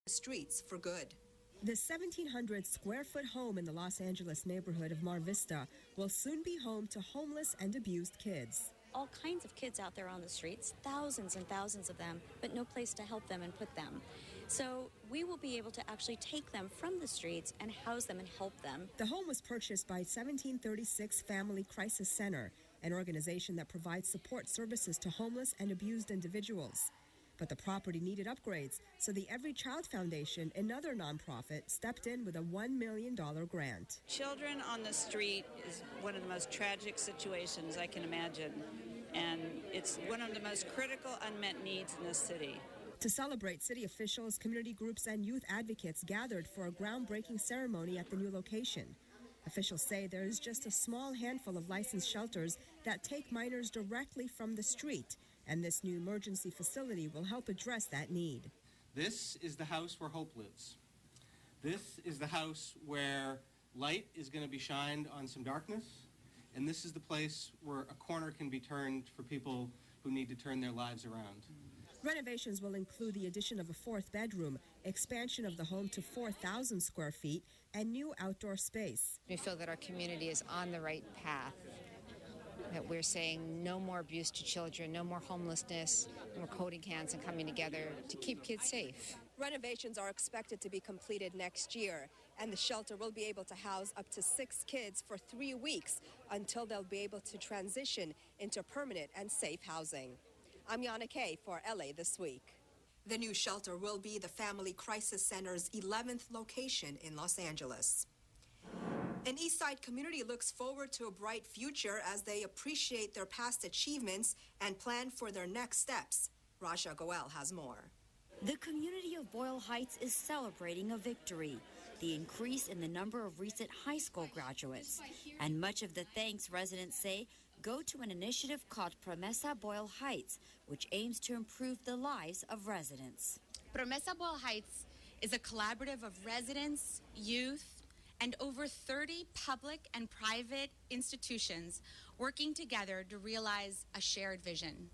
streets for good. The 1,700 square foot home in the Los Angeles neighborhood of Mar Vista will soon be home to homeless and abused kids. All kinds of kids out there on the streets, thousands and thousands of them, but no place to help them and put them. So we will be able to actually take them from the streets and house them and help them. The home was purchased by 1736 Family Crisis Center, an organization that provides support services to homeless and abused individuals. But the property needed upgrades, so the Every Child Foundation, another nonprofit, stepped in with a $1 million grant. Children on the street is one of the most tragic situations I can imagine, and it's one of the most critical unmet needs in this city. To celebrate, city officials, community groups, and youth advocates gathered for a groundbreaking ceremony at the new location. Officials say there is just a small handful of licensed shelters that take minors directly from the street, and this new emergency facility will help address that need. This is the house where hope lives. This is the house where light is going to be shined on some darkness, and this is the place where a corner can be turned for people who need to turn their lives around. Renovations will include the addition of a fourth bedroom, expansion of the home to 4,000 square feet, and new outdoor space. We feel that our community is on the right path, that we're saying no more abuse to children, no more homelessness, and we're holding hands and coming together to keep kids safe. Renovations are expected to be completed next year, and the shelter will be able to house up to 6 kids for 3 weeks until they'll be able to transition into permanent and safe housing. I'm Yana Kay for LA This Week. The new shelter will be the Family Crisis Center's 11th location in Los Angeles. An Eastside community looks forward to a bright future as they appreciate their past achievements and plan for their next steps. Raja Goel has more. The community of Boyle Heights is celebrating a victory, the increase in the number of recent high school graduates. And much of the thanks, residents say, go to an initiative called Promesa Boyle Heights, which aims to improve the lives of residents. Promesa Boyle Heights is a collaborative of residents, youth, and over 30 public and private institutions working together to realize a shared vision.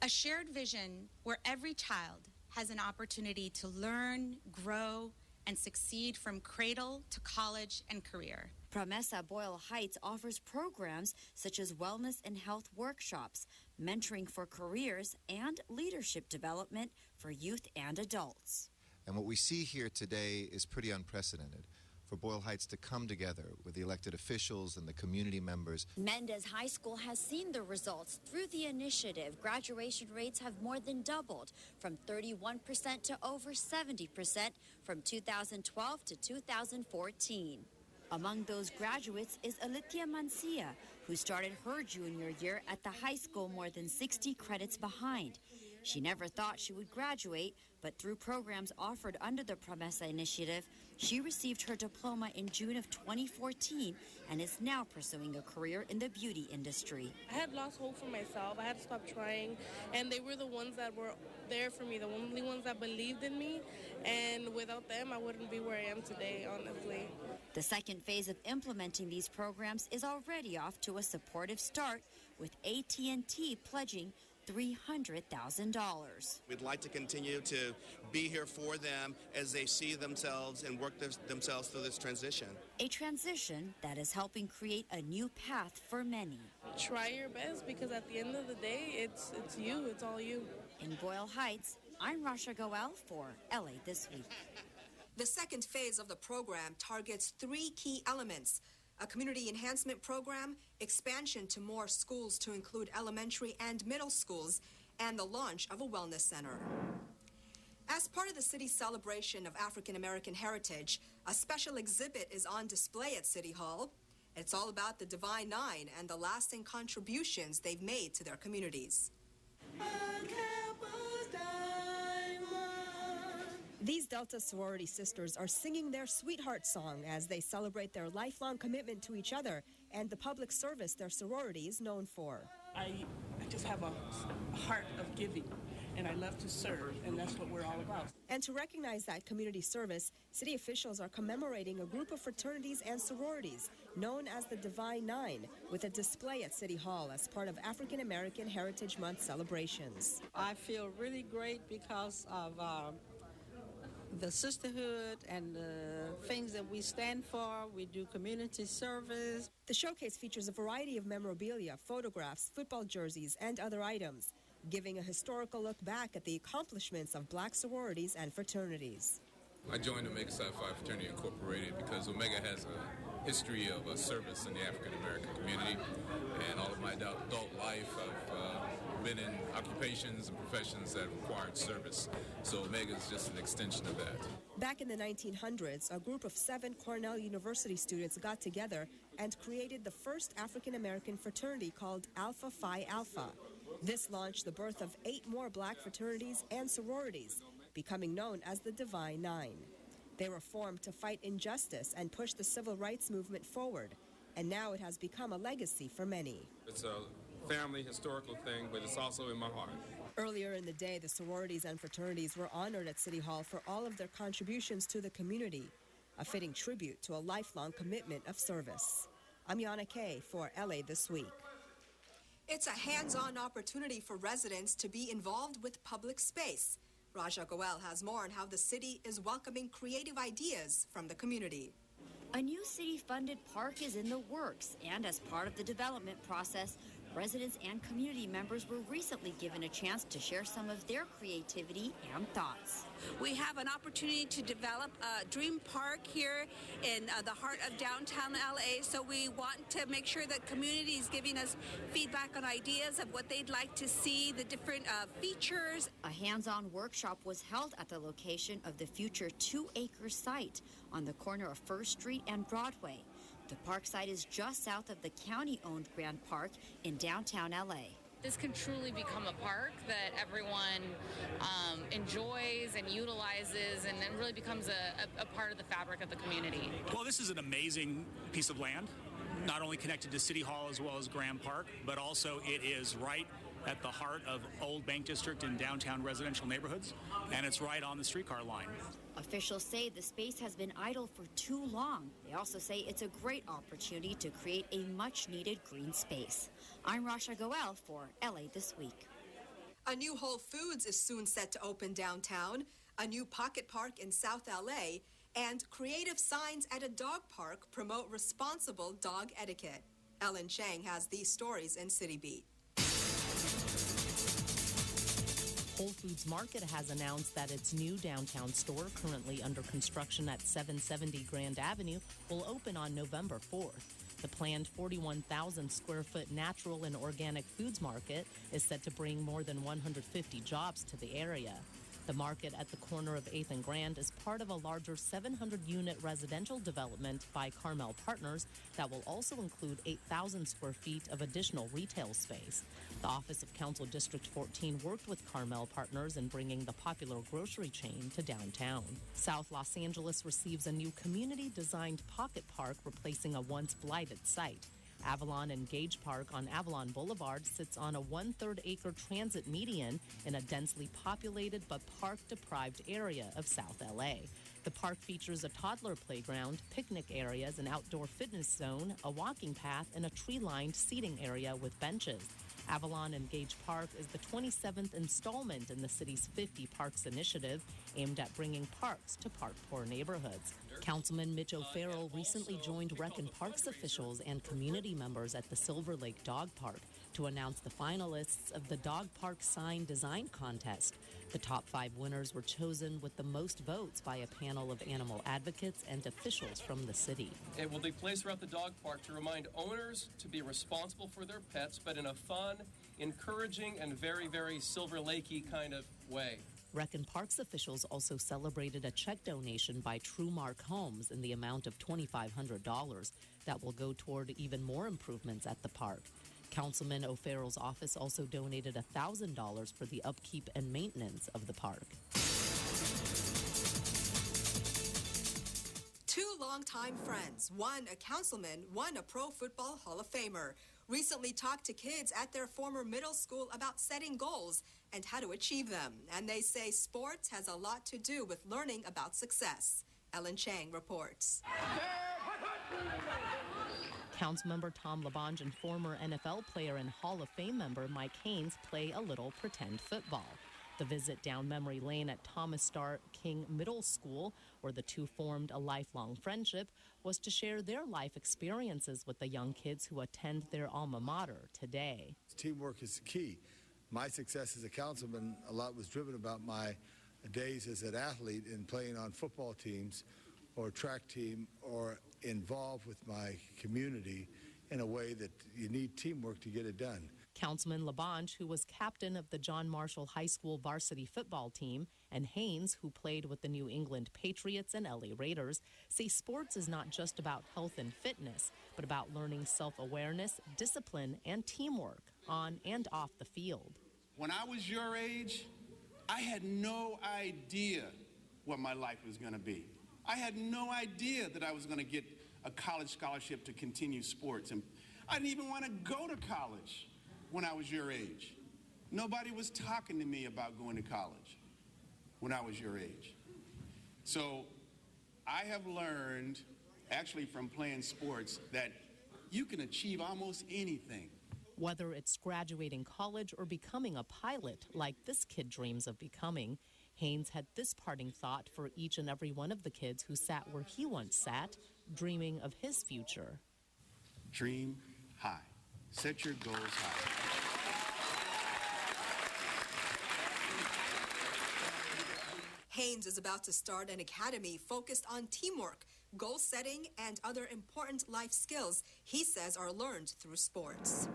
A shared vision where every child has an opportunity to learn, grow, and succeed from cradle to college and career. Promesa Boyle Heights offers programs such as wellness and health workshops, mentoring for careers, and leadership development for youth and adults. And what we see here today is pretty unprecedented. For Boyle Heights to come together with the elected officials and the community members. Mendez High School has seen the results. Through the initiative, graduation rates have more than doubled, from 31% to over 70% from 2012 to 2014. Among those graduates is Alicia Mancia, who started her junior year at the high school more than 60 credits behind. She never thought she would graduate, but through programs offered under the Promesa initiative, she received her diploma in June of 2014 and is now pursuing a career in the beauty industry. I had lost hope for myself. I had to stop trying, and they were the ones that were there for me, the only ones that believed in me, and without them, I wouldn't be where I am today, honestly. The second phase of implementing these programs is already off to a supportive start, with AT&T pledging $300,000. We'd like to continue to be here for them as they see themselves and work themselves through this transition. A transition that is helping create a new path for many. Try your best, because at the end of the day, it's you, it's all you. In Boyle Heights, I'm Rasha Goel for LA This Week. The second phase of the program targets 3 key elements: a community enhancement program, expansion to more schools to include elementary and middle schools, and the launch of a wellness center. As part of the city's celebration of African American heritage, a special exhibit is on display at City Hall. It's all about the Divine Nine and the lasting contributions they've made to their communities. These Delta sorority sisters are singing their sweetheart song as they celebrate their lifelong commitment to each other and the public service their sorority is known for. I just have a heart of giving, and I love to serve, and that's what we're all about. And to recognize that community service, city officials are commemorating a group of fraternities and sororities known as the Divine Nine with a display at City Hall as part of African American Heritage Month celebrations. I feel really great because of the sisterhood and the things that we stand for. We do community service. The showcase features a variety of memorabilia, photographs, football jerseys, and other items, giving a historical look back at the accomplishments of black sororities and fraternities. I joined Omega Psi Phi Fraternity Incorporated because Omega has a history of service in the African American community, and all of my adult life I've been in occupations and professions that required service. So Omega is just an extension of that. Back in the 1900s, a group of 7 Cornell University students got together and created the first African American fraternity called Alpha Phi Alpha. This launched the birth of 8 more black fraternities and sororities, becoming known as the Divine Nine. They were formed to fight injustice and push the civil rights movement forward, and now it has become a legacy for many. It's a family historical thing, but it's also in my heart. Earlier in the day, the sororities and fraternities were honored at City Hall for all of their contributions to the community, a fitting tribute to a lifelong commitment of service. I'm Yana Kay for LA This Week. It's a hands-on opportunity for residents to be involved with public space. Raja Goel has more on how the city is welcoming creative ideas from the community. A new city-funded park is in the works, and as part of the development process, residents and community members were recently given a chance to share some of their creativity and thoughts. We have an opportunity to develop a dream park here in the heart of downtown LA, so we want to make sure that community is giving us feedback on ideas of what they'd like to see, the different features. A hands-on workshop was held at the location of the future 2-acre site on the corner of First Street and Broadway. The park site is just south of the county-owned Grand Park in downtown LA. This can truly become a park that everyone enjoys and utilizes, and it really becomes a part of the fabric of the community. Well, this is an amazing piece of land, not only connected to City Hall as well as Grand Park, but also it is right at the heart of Old Bank District in downtown residential neighborhoods, and it's right on the streetcar line. Officials say the space has been idle for too long. They also say it's a great opportunity to create a much-needed green space. I'm Rasha Goel for LA This Week. A new Whole Foods is soon set to open downtown, a new pocket park in South LA, and creative signs at a dog park promote responsible dog etiquette. Ellen Chang has these stories in City Beat. Whole Foods Market has announced that its new downtown store, currently under construction at 770 Grand Avenue, will open on November 4th. The planned 41,000 square foot natural and organic foods market is set to bring more than 150 jobs to the area. The market at the corner of 8th and Grand is part of a larger 700-unit residential development by Carmel Partners that will also include 8,000 square feet of additional retail space. The Office of Council District 14 worked with Carmel Partners in bringing the popular grocery chain to downtown. South Los Angeles receives a new community-designed pocket park replacing a once blighted site. Avalon and Gage Park on Avalon Boulevard sits on a 1/3 acre transit median in a densely populated but park-deprived area of South LA. The park features a toddler playground, picnic areas, an outdoor fitness zone, a walking path, and a tree-lined seating area with benches. Avalon and Gage Park is the 27th installment in the city's 50 Parks initiative aimed at bringing parks to park-poor neighborhoods. Councilman Mitch O'Farrell recently joined Rec and Parks officials and community members at the Silver Lake Dog Park to announce the finalists of the Dog Park Sign Design Contest. The top 5 winners were chosen with the most votes by a panel of animal advocates and officials from the city. It will be placed throughout the dog park to remind owners to be responsible for their pets, but in a fun, encouraging, and very, very Silver Lakey kind of way. Rec and Parks officials also celebrated a check donation by Truemark Homes in the amount of $2,500 that will go toward even more improvements at the park. Councilman O'Farrell's office also donated $1,000 for the upkeep and maintenance of the park. 2 longtime friends, one a councilman, one a Pro Football Hall of Famer, recently talked to kids at their former middle school about setting goals and how to achieve them. And they say sports has a lot to do with learning about success. Ellen Chang reports. Councilmember Tom LaBonge and former NFL player and Hall of Fame member Mike Haynes play a little pretend football. The visit down memory lane at Thomas Starr King Middle School, where the two formed a lifelong friendship, was to share their life experiences with the young kids who attend their alma mater today. Teamwork is key. My success as a councilman, a lot was driven about my days as an athlete in playing on football teams or track team or involved with my community in a way that you need teamwork to get it done. Councilman LaBonge, who was captain of the John Marshall High School varsity football team, and Haynes, who played with the New England Patriots and LA Raiders, say sports is not just about health and fitness, but about learning self-awareness, discipline, and teamwork on and off the field. When I was your age, I had no idea what my life was going to be. I had no idea that I was going to get a college scholarship to continue sports. And I didn't even want to go to college when I was your age. Nobody was talking to me about going to college when I was your age. So I have learned, actually from playing sports, that you can achieve almost anything. Whether it's graduating college or becoming a pilot, like this kid dreams of becoming, Haynes had this parting thought for each and every one of the kids who sat where he once sat, dreaming of his future. Dream high. Set your goals high. Haynes is about to start an academy focused on teamwork, goal setting, and other important life skills he says are learned through sports.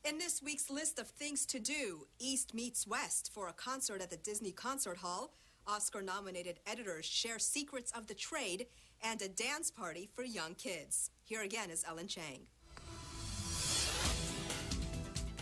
In this week's list of things to do, East meets West for a concert at the Disney Concert Hall, Oscar-nominated editors share secrets of the trade, and a dance party for young kids. Here again is Ellen Chang.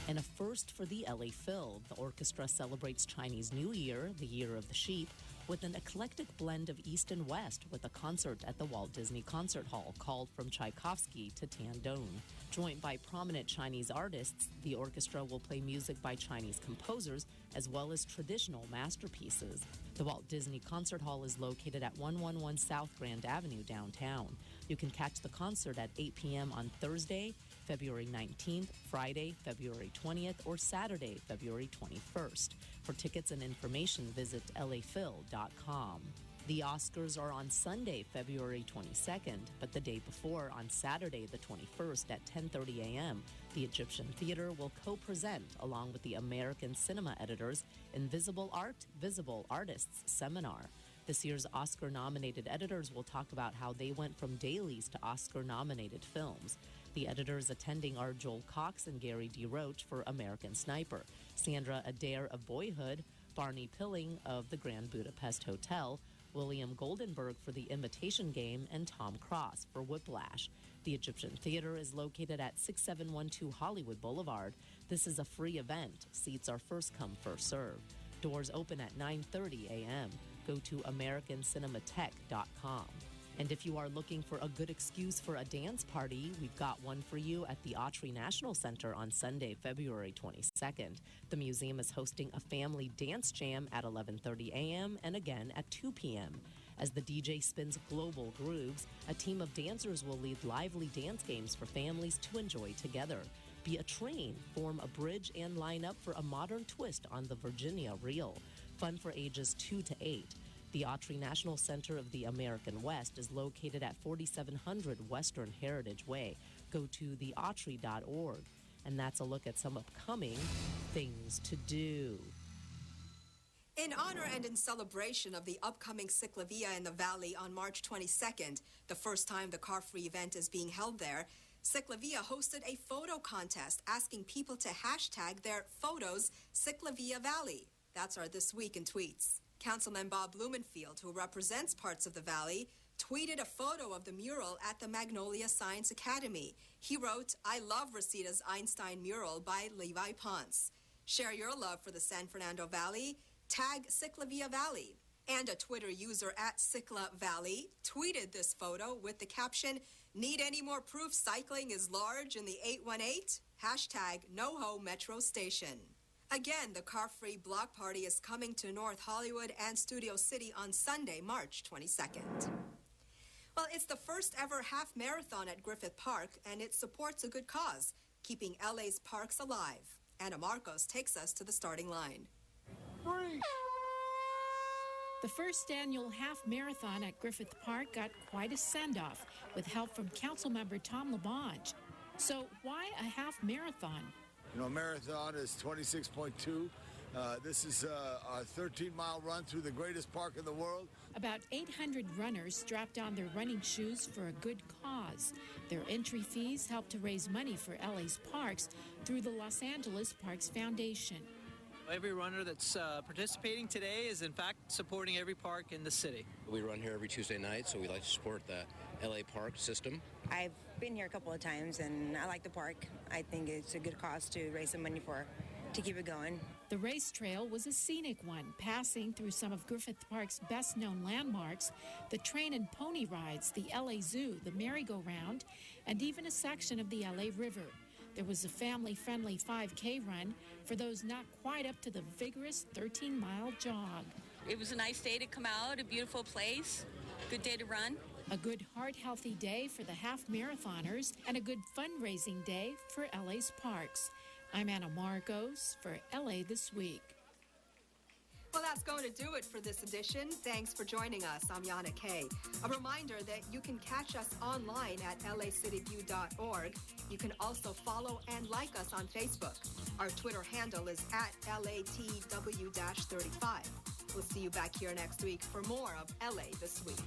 And a first for the LA Phil. The orchestra celebrates Chinese New Year, the Year of the Sheep, with an eclectic blend of East and West with a concert at the Walt Disney Concert Hall called From Tchaikovsky to Tandon. Joined by prominent Chinese artists, the orchestra will play music by Chinese composers as well as traditional masterpieces. The Walt Disney Concert Hall is located at 111 South Grand Avenue downtown. You can catch the concert at 8 p.m. on Thursday, February 19th, Friday, February 20th, or Saturday, February 21st. For tickets and information, visit laphil.com. The Oscars are on Sunday, February 22nd, but the day before, on Saturday, the 21st at 10:30 a.m., the Egyptian Theater will co-present, along with the American Cinema Editors, Invisible Art, Visible Artists Seminar. This year's Oscar-nominated editors will talk about how they went from dailies to Oscar-nominated films. The editors attending are Joel Cox and Gary D. Roach for American Sniper, Sandra Adair of Boyhood, Barney Pilling of The Grand Budapest Hotel, William Goldenberg for The Imitation Game, and Tom Cross for Whiplash. The Egyptian Theater is located at 6712 Hollywood Boulevard. This is a free event. Seats are first come, first serve. Doors open at 9:30 a.m. Go to AmericanCinemaTech.com. And if you are looking for a good excuse for a dance party, we've got one for you at the Autry National Center on Sunday, February 22nd. The museum is hosting a family dance jam at 11:30 a.m. and again at 2 p.m. As the DJ spins global grooves, a team of dancers will lead lively dance games for families to enjoy together. Be a train, form a bridge, and line up for a modern twist on the Virginia Reel. Fun for ages 2 to 8. The Autry National Center of the American West is located at 4700 Western Heritage Way. Go to theautry.org. And that's a look at some upcoming things to do. In honor and in celebration of the upcoming Ciclavia in the Valley on March 22nd, the first time the car-free event is being held there, Ciclavia hosted a photo contest asking people to hashtag their photos Ciclavia Valley. That's our This Week in Tweets. Councilman Bob Blumenfield, who represents parts of the valley, tweeted a photo of the mural at the Magnolia Science Academy. He wrote, "I love Rosita's Einstein mural by Levi Ponce. Share your love for the San Fernando Valley. Tag Ciclavia Valley." And a Twitter user at Cicla Valley tweeted this photo with the caption, "Need any more proof cycling is large in the 818? Hashtag NoHo Metro Station." Again, the car-free block party is coming to North Hollywood and Studio City on Sunday, March 22nd. Well, it's the first ever half marathon at Griffith Park, and it supports a good cause, keeping LA's parks alive. Anna Marcos takes us to the starting line. free. The first annual half marathon at Griffith Park got quite a send-off with help from Councilmember Tom LaBonge. So why a half marathon? You know, marathon is 26.2. This is our 13-mile run through the greatest park in the world. About 800 runners strapped on their running shoes for a good cause. Their entry fees help to raise money for LA's parks through the Los Angeles Parks Foundation. Every runner that's participating today is, in fact, supporting every park in the city. We run here every Tuesday night, so we like to support the LA park system. I've been here a couple of times, and I like the park. I think it's a good cause to raise some money to keep it going. The race trail was a scenic one, passing through some of Griffith Park's best-known landmarks, the train and pony rides, the LA Zoo, the merry-go-round, and even a section of the LA River. There was a family-friendly 5K run for those not quite up to the vigorous 13-mile jog. It was a nice day to come out, a beautiful place, good day to run. A good heart-healthy day for the half marathoners and a good fundraising day for LA's parks. I'm Anna Marcos for LA This Week. Well, that's going to do it for this edition. Thanks for joining us. I'm Yana Kay. A reminder that you can catch us online at lacitywiew.org. You can also follow and like us on Facebook. Our Twitter handle is at LATW-35. We'll see you back here next week for more of LA This Week.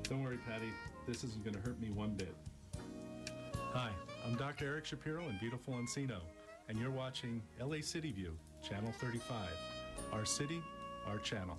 Don't worry, Patty. This isn't going to hurt me one bit. Hi, I'm Dr. Eric Shapiro in beautiful Encino, and you're watching LA City View, Channel 35. Our city, our channel.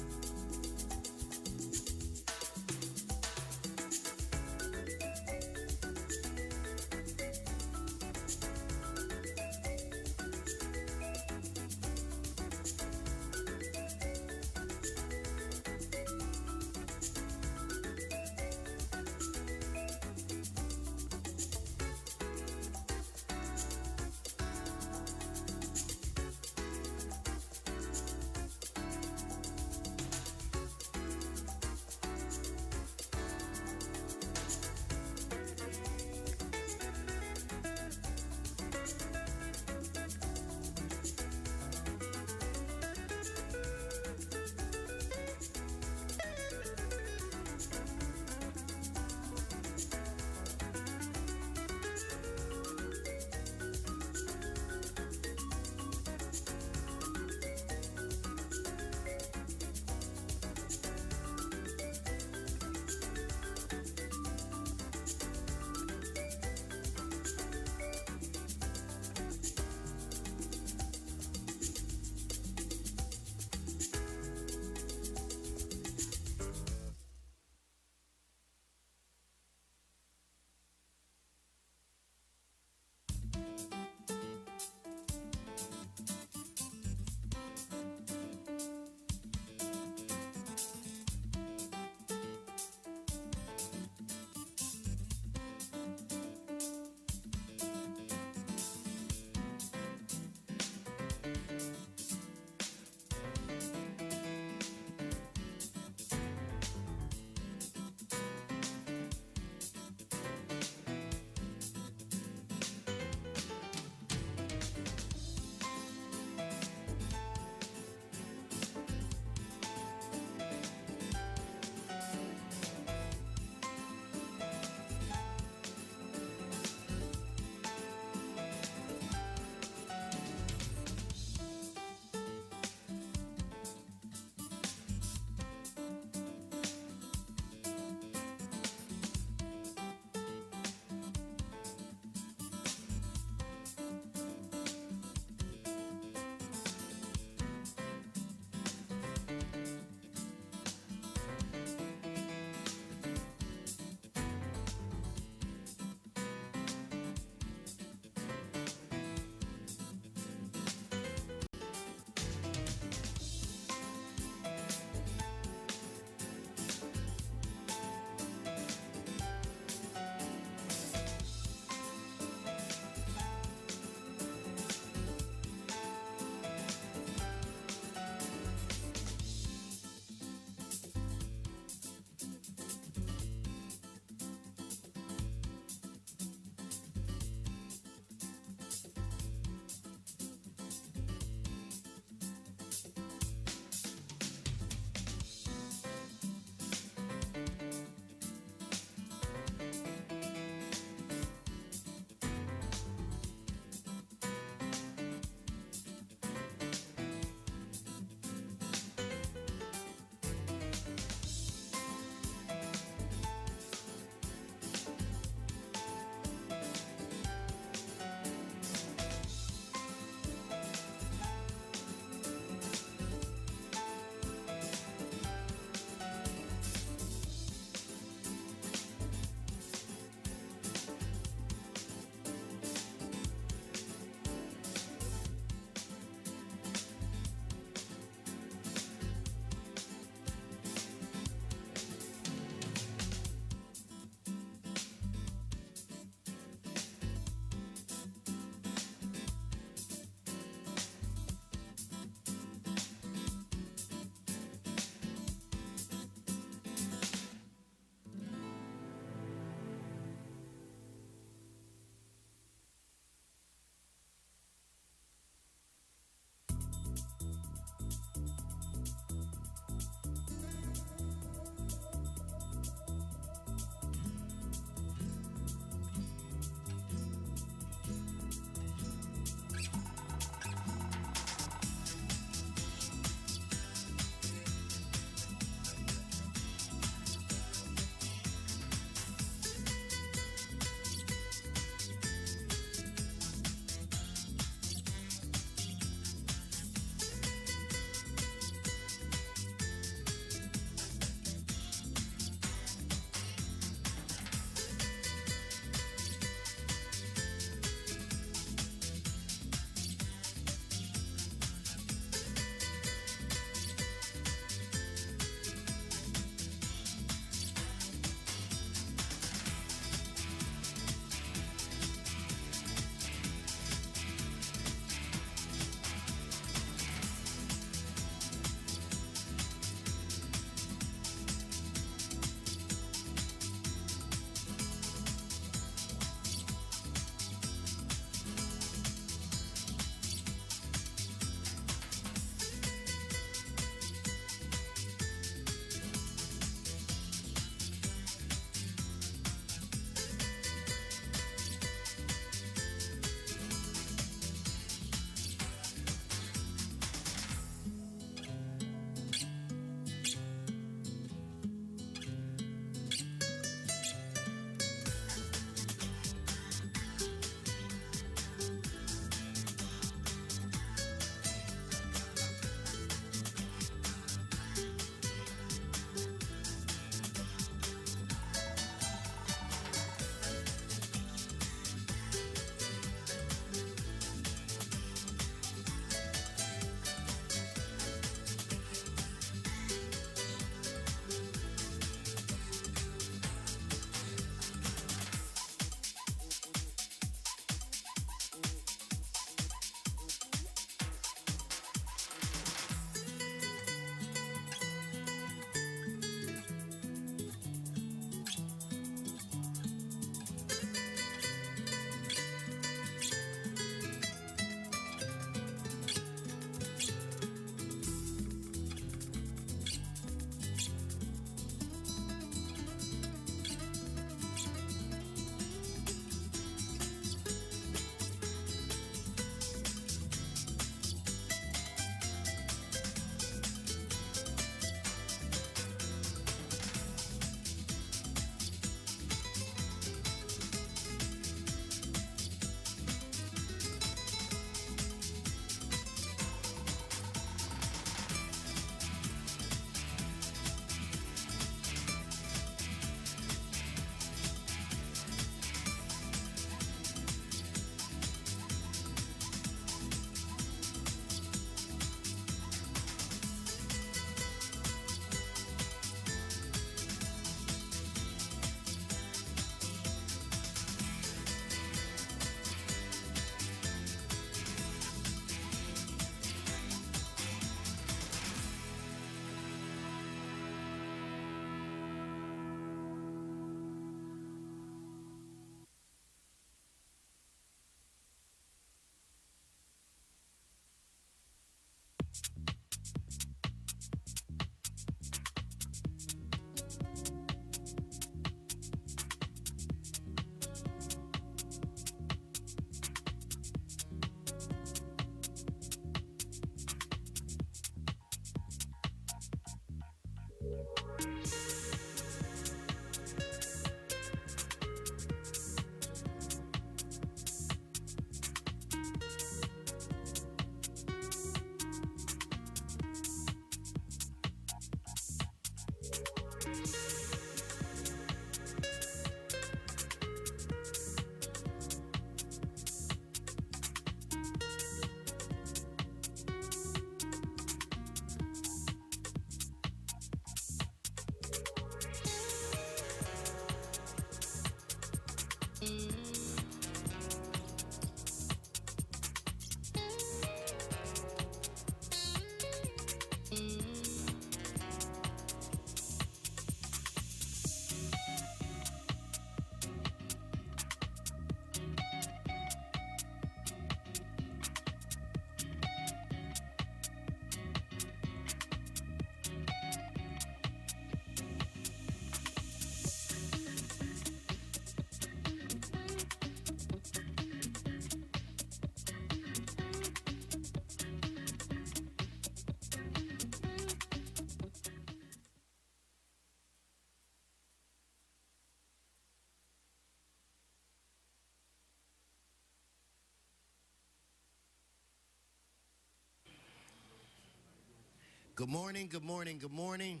Good morning, good morning, good morning.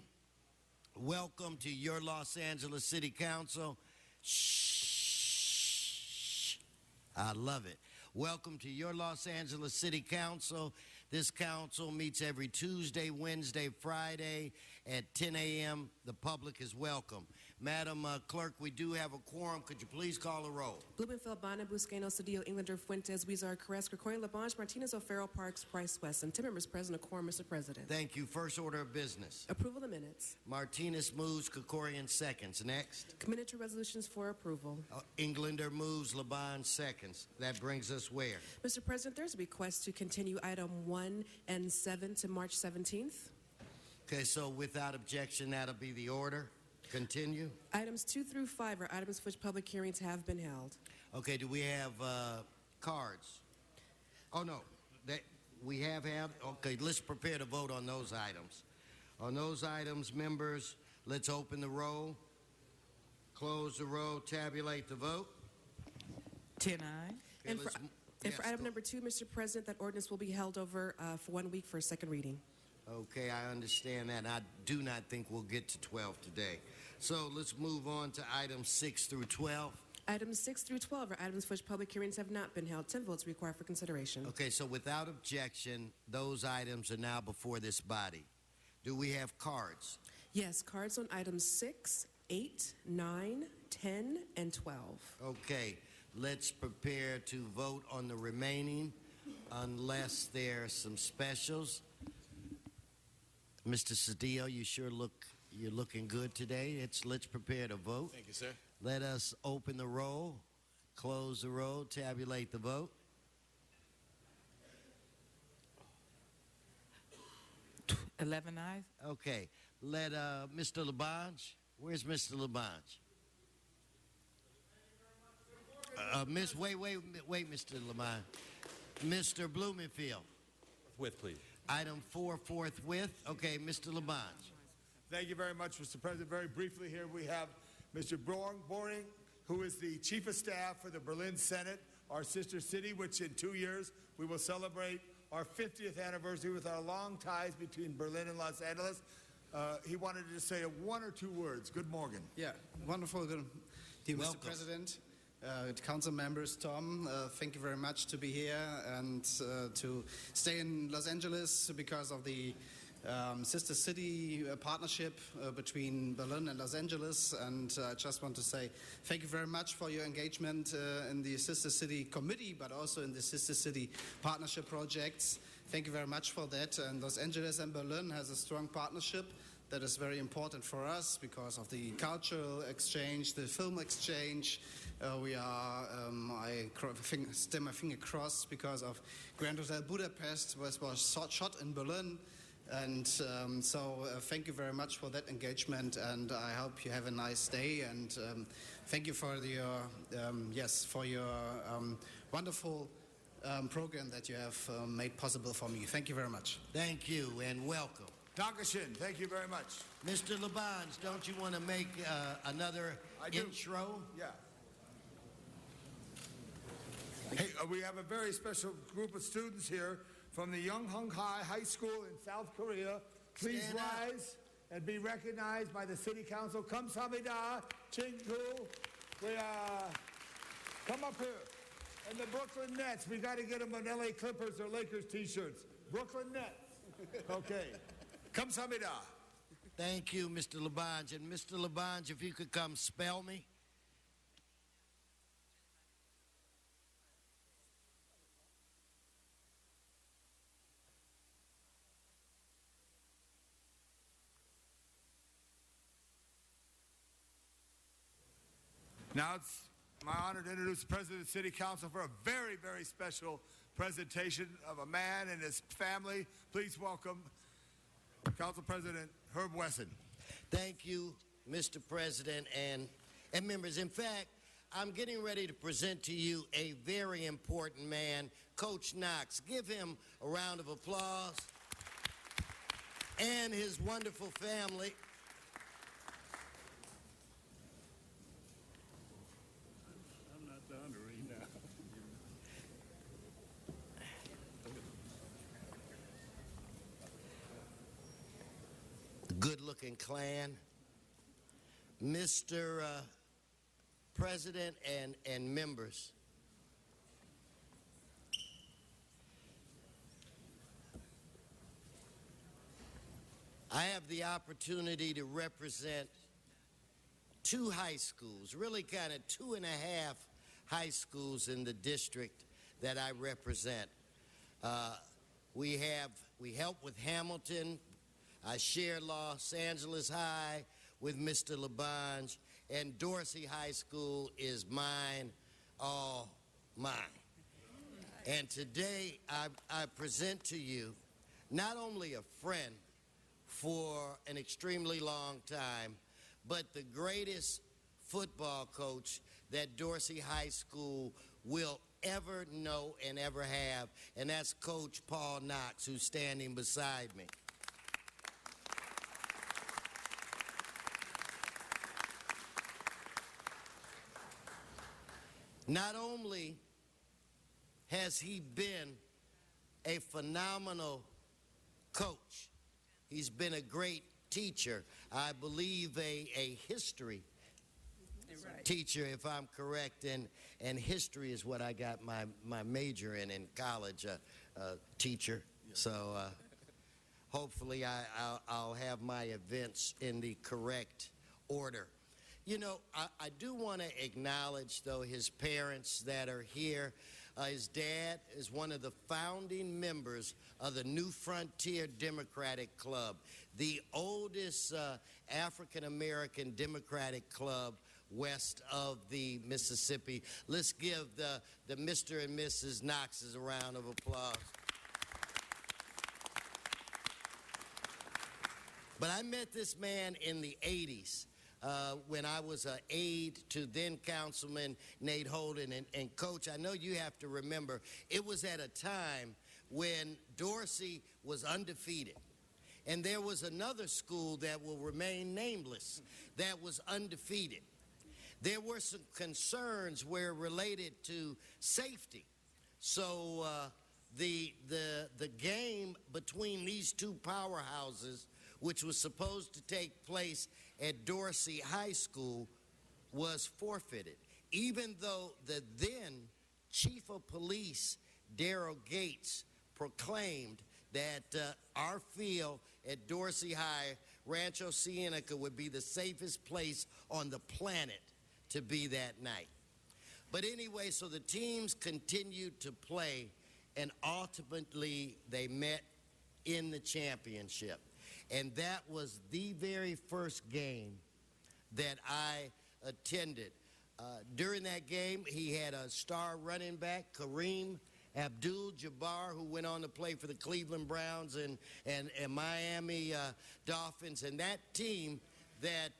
Welcome to your Los Angeles City Council. Shh. I love it. Welcome to your Los Angeles City Council. This council meets every Tuesday, Wednesday, Friday at 10 a.m. The public is welcome. Madam Clerk, we do have a quorum. Could you please call a roll? Blumenfeld, Bonner, Buscaino, Cedillo, Englander, Fuentes, Weezer, Caress, Krakoya, Labange, Martinez, O'Farrell, Parks, Price, Wesson. 10 members present, a quorum, Mr. President. Thank you. First order of business. Approval of the minutes. Martinez moves, Krikorian seconds. Next. Committed to resolutions for approval. Englander moves, Labange seconds. That brings us where? Mr. President, there's a request to continue item 1 and 7 to March 17th. Okay, so without objection, that'll be the order. Continue. Items 2 through 5 are items for which public hearings have been held. Okay, do we have cards? Oh, no. We have had? Okay, let's prepare to vote on those items. On those items, members, let's open the roll, close the roll, tabulate the vote. 10 ayes. And for item number 2, Mr. President, that ordinance will be held over for 1 week for a second reading. Okay, I understand that. I do not think we'll get to 12 today. So let's move on to items 6 through 12. Items 6 through 12 are items for which public hearings have not been held. 10 votes required for consideration. Okay, so without objection, those items are now before this body. Do we have cards? Yes, cards on items 6, 8, 9, 10, and 12. Okay, let's prepare to vote on the remaining unless there are some specials. Mr. Cedillo, you're looking good today. Let's prepare to vote. Thank you, sir. Let us open the roll, close the roll, tabulate the vote. 11 ayes. Okay, let Mr. Labange. Where's Mr. Labange? Wait, Mr. Labange. Mr. Blumenfield. With, please. Item 4, forthwith. Okay, Mr. Labange. Thank you very much, Mr. President. Very briefly here, we have Mr. Boring, who is the Chief of Staff for the Berlin Senate, our sister city, which in 2 years we will celebrate our 50th anniversary with our long ties between Berlin and Los Angeles. He wanted to say 1 or 2 words. Good morning. Yeah, wonderful. Dear Welcome. Mr. President, council members, Tom, thank you very much to be here and to stay in Los Angeles because of the sister city partnership between Berlin and Los Angeles. And I just want to say thank you very much for your engagement in the sister city committee, but also in the sister city partnership projects. Thank you very much for that. And Los Angeles and Berlin has a strong partnership that is very important for us because of the cultural exchange, the film exchange. I stem my finger crossed because of Grand Hotel Budapest was shot in Berlin. And so thank you very much for that engagement, and I hope you have a nice day. And thank you for your wonderful program that you have made possible for me. Thank you very much. Thank you and welcome. Dankeschön. Thank you very much. Mr. Labange, don't you want to make another intro? Yeah. Hey, we have a very special group of students here from the Younghung High School in South Korea. Please rise and be recognized by the City Council. Kamsahamnida, Chinku. Come up here. And the Brooklyn Nets. We got to get them an LA Clippers or Lakers t-shirts. Brooklyn Nets. Okay. Kamsahamnida. Thank you, Mr. Labange. And Mr. Labange, if you could come spell me. Now it's my honor to introduce the President of the City Council for a very, very special presentation of a man and his family. Please welcome Council President Herb Wesson. Thank you, Mr. President and members. In fact, I'm getting ready to present to you a very important man, Coach Knox. Give him a round of applause. And his wonderful family. looking clan. Mr. President and members, I have the opportunity to represent two high schools, really kind of 2.5 high schools in the district that I represent. We help with Hamilton. I share Los Angeles High with Mr. Labange, and Dorsey High School is mine, all mine. And today I present to you not only a friend for an extremely long time, but the greatest football coach that Dorsey High School will ever know and ever have, and that's Coach Paul Knox, who's standing beside me. Not only has he been a phenomenal coach, he's been a great teacher. I believe a history teacher, if I'm correct, and history is what I got my major in college, teacher. So hopefully I'll have my events in the correct order. You know, I do want to acknowledge, though, his parents that are here. His dad is one of the founding members of the New Frontier Democratic Club, the oldest African-American Democratic club west of the Mississippi. Let's give the Mr. and Mrs. Knoxes a round of applause. But I met this man in the 80s. When I was an aide to then Councilman Nate Holden. And Coach, I know you have to remember, it was at a time when Dorsey was undefeated. And there was another school that will remain nameless that was undefeated. There were some concerns where related to safety. So the game between these two powerhouses, which was supposed to take place at Dorsey High School, was forfeited, even though the then Chief of Police, Daryl Gates, proclaimed that our field at Dorsey High, Rancho Cienega, would be the safest place on the planet to be that night. But anyway, so the teams continued to play, and ultimately they met in the championship. And that was the very first game that I attended. During that game, he had a star running back, Kareem Abdul-Jabbar, who went on to play for the Cleveland Browns and Miami Dolphins. And that team that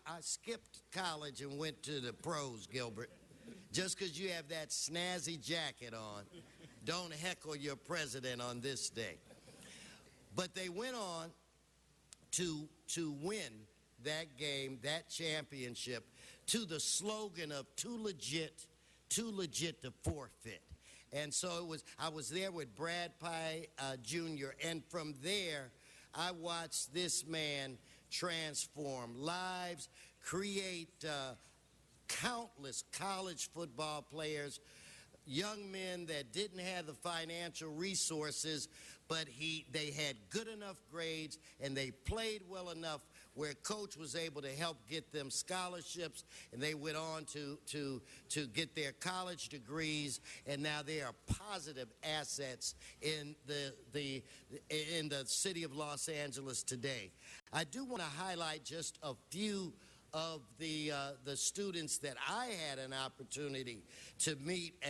I skipped college and went to the pros, Gilbert. Just because you have that snazzy jacket on, don't heckle your president on this day. But they went on to win that game, that championship, to the slogan of too legit to forfeit. And so I was there with Brad Pye Jr., and from there, I watched this man transform lives, create countless college football players, young men that didn't have the financial resources, but they had good enough grades and they played well enough where Coach was able to help get them scholarships, and they went on to get their college degrees, and now they are positive assets in the city of Los Angeles today. I do want to highlight just a few of the students that I had an opportunity to meet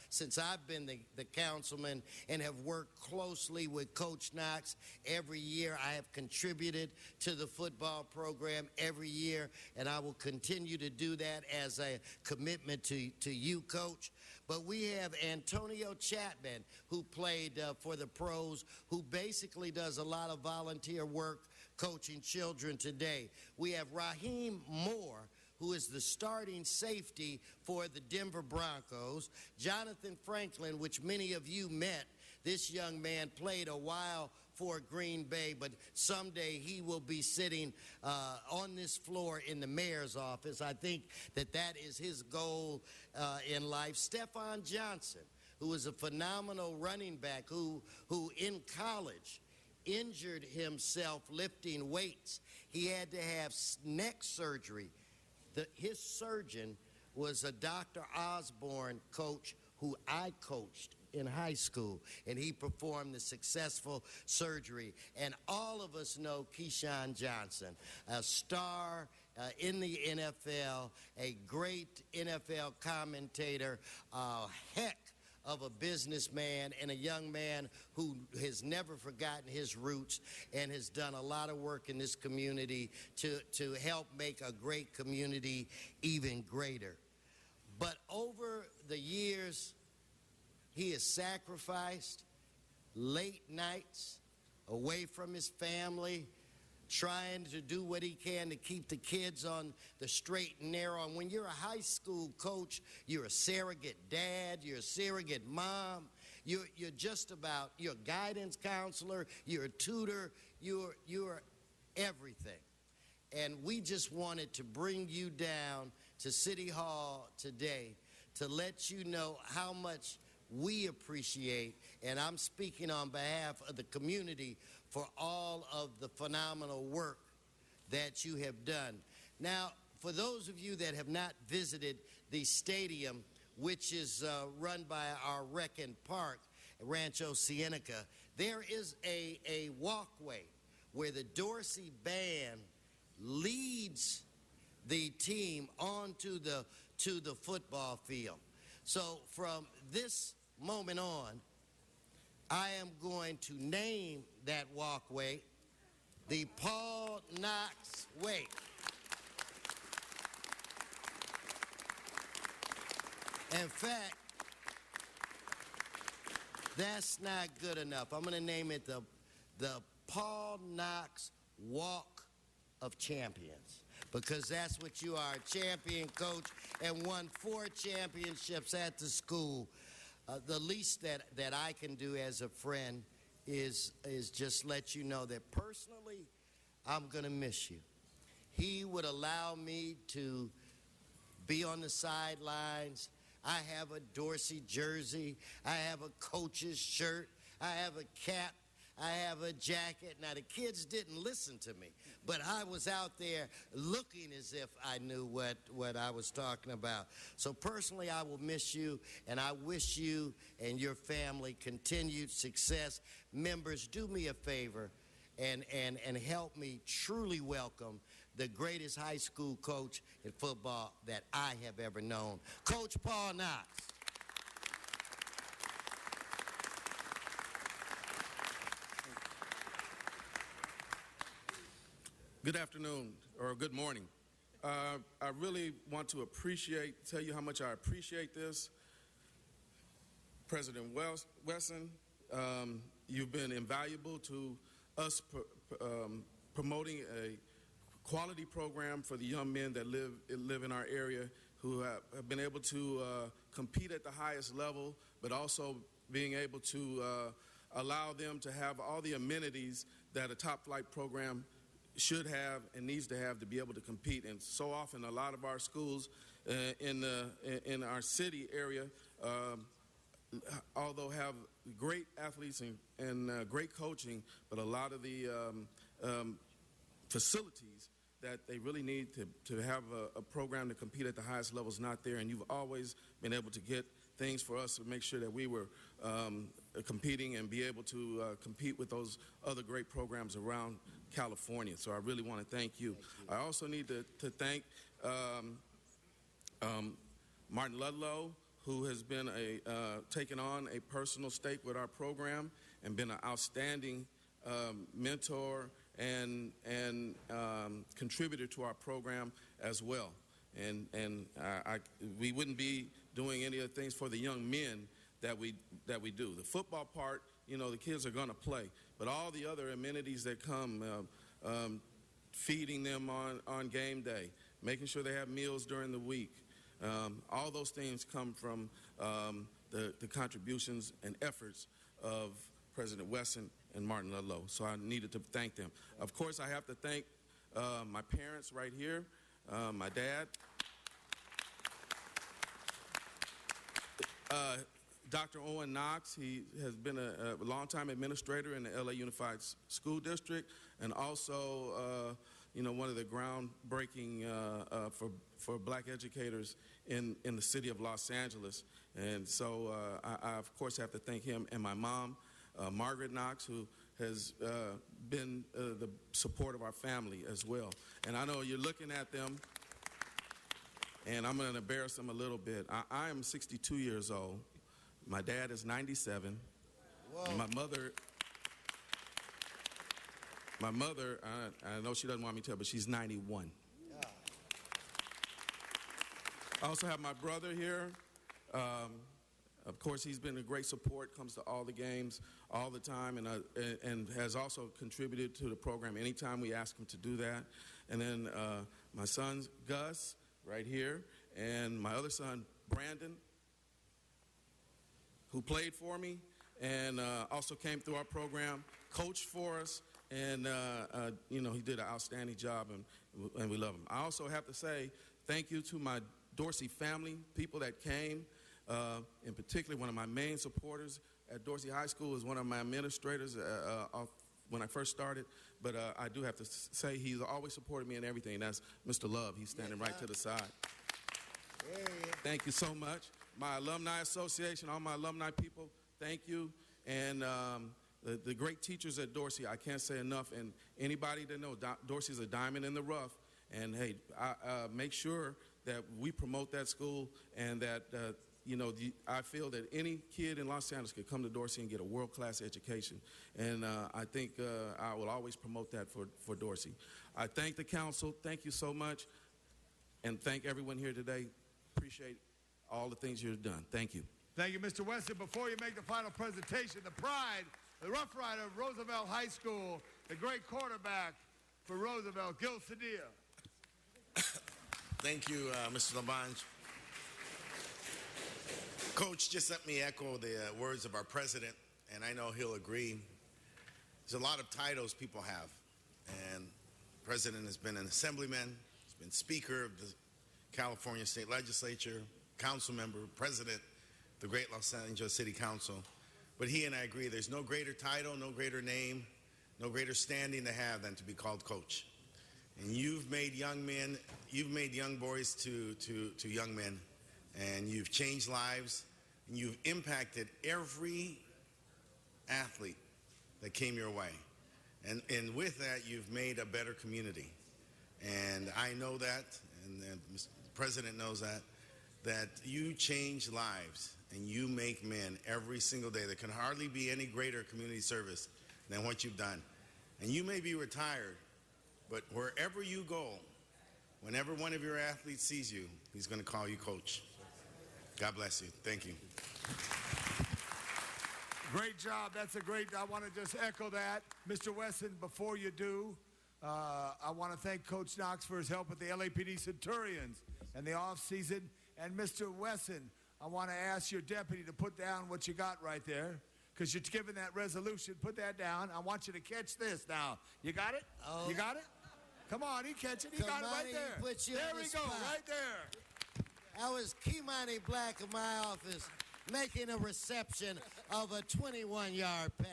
since I've been the councilman and have worked closely with Coach Knox. Every year I have contributed to the football program every year, and I will continue to do that as a commitment to you, Coach. But we have Antonio Chapman, who played for the pros, who basically does a lot of volunteer work coaching children today. We have Raheem Moore, who is the starting safety for the Denver Broncos. Jonathan Franklin, which many of you met This young man played a while for Green Bay, but someday he will be sitting on this floor in the mayor's office. I think that is his goal in life. Stephon Johnson, who is a phenomenal running back, who in college injured himself lifting weights. He had to have neck surgery. His surgeon was a Dr. Osborne coach who I coached in high school, and he performed the successful surgery. And all of us know Keyshawn Johnson, a star in the NFL, a great NFL commentator, a heck of a businessman, and a young man who has never forgotten his roots and has done a lot of work in this community to help make a great community even greater. But over the years, he has sacrificed late nights away from his family, trying to do what he can to keep the kids on the straight and narrow. And when you're a high school coach, you're a surrogate dad, you're a surrogate mom, you're just about, you're a guidance counselor, you're a tutor, you're everything. And we just wanted to bring you down to City Hall today to let you know how much we appreciate, and I'm speaking on behalf of the community, for all of the phenomenal work that you have done. Now, for those of you that have not visited the stadium, which is run by our Rec and Park, Rancho Cienega, there is a walkway where the Dorsey Band leads the team onto the football field. So from this moment on, I am going to name that walkway the Paul Knox Way. In fact, that's not good enough. I'm going to name it the Paul Knox Walk of Champions, because that's what you are, a champion coach, and won 4 championships at the school. The least that I can do as a friend is just let you know that personally, I'm going to miss you. He would allow me to be on the sidelines. I have a Dorsey jersey. I have a coach's shirt. I have a cap. I have a jacket. Now, the kids didn't listen to me, but I was out there looking as if I knew what I was talking about. So personally, I will miss you, and I wish you and your family continued success. Members, do me a favor and help me truly welcome the greatest high school coach in football that I have ever known, Coach Paul Knox. Good afternoon, or good morning. I really want to tell you how much I appreciate this. President Wesson, you've been invaluable to us promoting a quality program for the young men that live in our area, who have been able to compete at the highest level, but also being able to allow them to have all the amenities that a top flight program should have and needs to have to be able to compete. And so often, a lot of our schools in our city area, although have great athletes and great coaching, but a lot of the facilities that they really need to have a program to compete at the highest level is not there. And you've always been able to get things for us to make sure that we were competing and be able to compete with those other great programs around California. So I really want to thank you. I also need to thank Martin Ludlow, who has been taken on a personal stake with our program and been an outstanding mentor and contributor to our program as well. And we wouldn't be doing any of the things for the young men that we do. The football part, the kids are going to play, but all the other amenities that come, feeding them on game day, making sure they have meals during the week, all those things come from the contributions and efforts of President Wesson and Martin Ludlow. So I needed to thank them. Of course, I have to thank my parents right here, my dad, Dr. Owen Knox. He has been a longtime administrator in the LA Unified School District, and also one of the groundbreaking for black educators in the city of Los Angeles. And so I of course have to thank him, and my mom, Margaret Knox, who has been the support of our family as well. And I know you're looking at them, and I'm going to embarrass them a little bit. I am 62 years old. My dad is 97. Whoa. My mother, I know she doesn't want me to tell, but she's 91. Yeah. I also have my brother here. Of course, he's been a great support, comes to all the games all the time, and has also contributed to the program anytime we ask him to do that. And then my son, Gus, right here, and my other son, Brandon, who played for me and also came through our program, coached for us, and he did an outstanding job, and we love him. I also have to say thank you to my Dorsey family, people that came. In particular, one of my main supporters at Dorsey High School was one of my administrators when I first started, but I do have to say he's always supported me in everything. That's Mr. Love. He's standing right to the side. Yeah. Thank you so much. My Alumni Association, all my alumni people, thank you. And the great teachers at Dorsey, I can't say enough. And anybody that knows, Dorsey's a diamond in the rough. And, hey, make sure that we promote that school, and that, I feel that any kid in Los Angeles could come to Dorsey and get a world-class education. And I think I will always promote that for Dorsey. I thank the council. Thank you so much. And thank everyone here today. Appreciate all the things you've done. Thank you. Thank you, Mr. Wesson. Before you make the final presentation, the pride, the Rough Rider of Roosevelt High School, the great quarterback for Roosevelt, Gil Cedillo. Thank you, Mr. Labange. Coach, just let me echo the words of our president, and I know he'll agree. There's a lot of titles people have, and the president has been an assemblyman, he's been speaker of the California State Legislature, council member, president, the great Los Angeles City Council. But he and I agree, there's no greater title, no greater name, no greater standing to have than to be called coach. And you've made young men, you've made young boys to young men, and you've changed lives, and you've impacted every athlete that came your way. And with that, you've made a better community. And I know that, and the president knows that you change lives and you make men every single day. There can hardly be any greater community service than what you've done. And you may be retired, but wherever you go, whenever one of your athletes sees you, he's going to call you coach. God bless you. Thank you. Great job. That's a great, I want to just echo that. Mr. Wesson, before you do, I want to thank Coach Knox for his help with the LAPD Centurions and the offseason. And Mr. Wesson, I want to ask your deputy to put down what you got right there, because you're given that resolution. Put that down. I want you to catch this now. You got it? Oh. You got it? Come on, he catch it. He got it right there. There we go, right there. I was Kimani Black of my office making a reception of a 21-yard pass.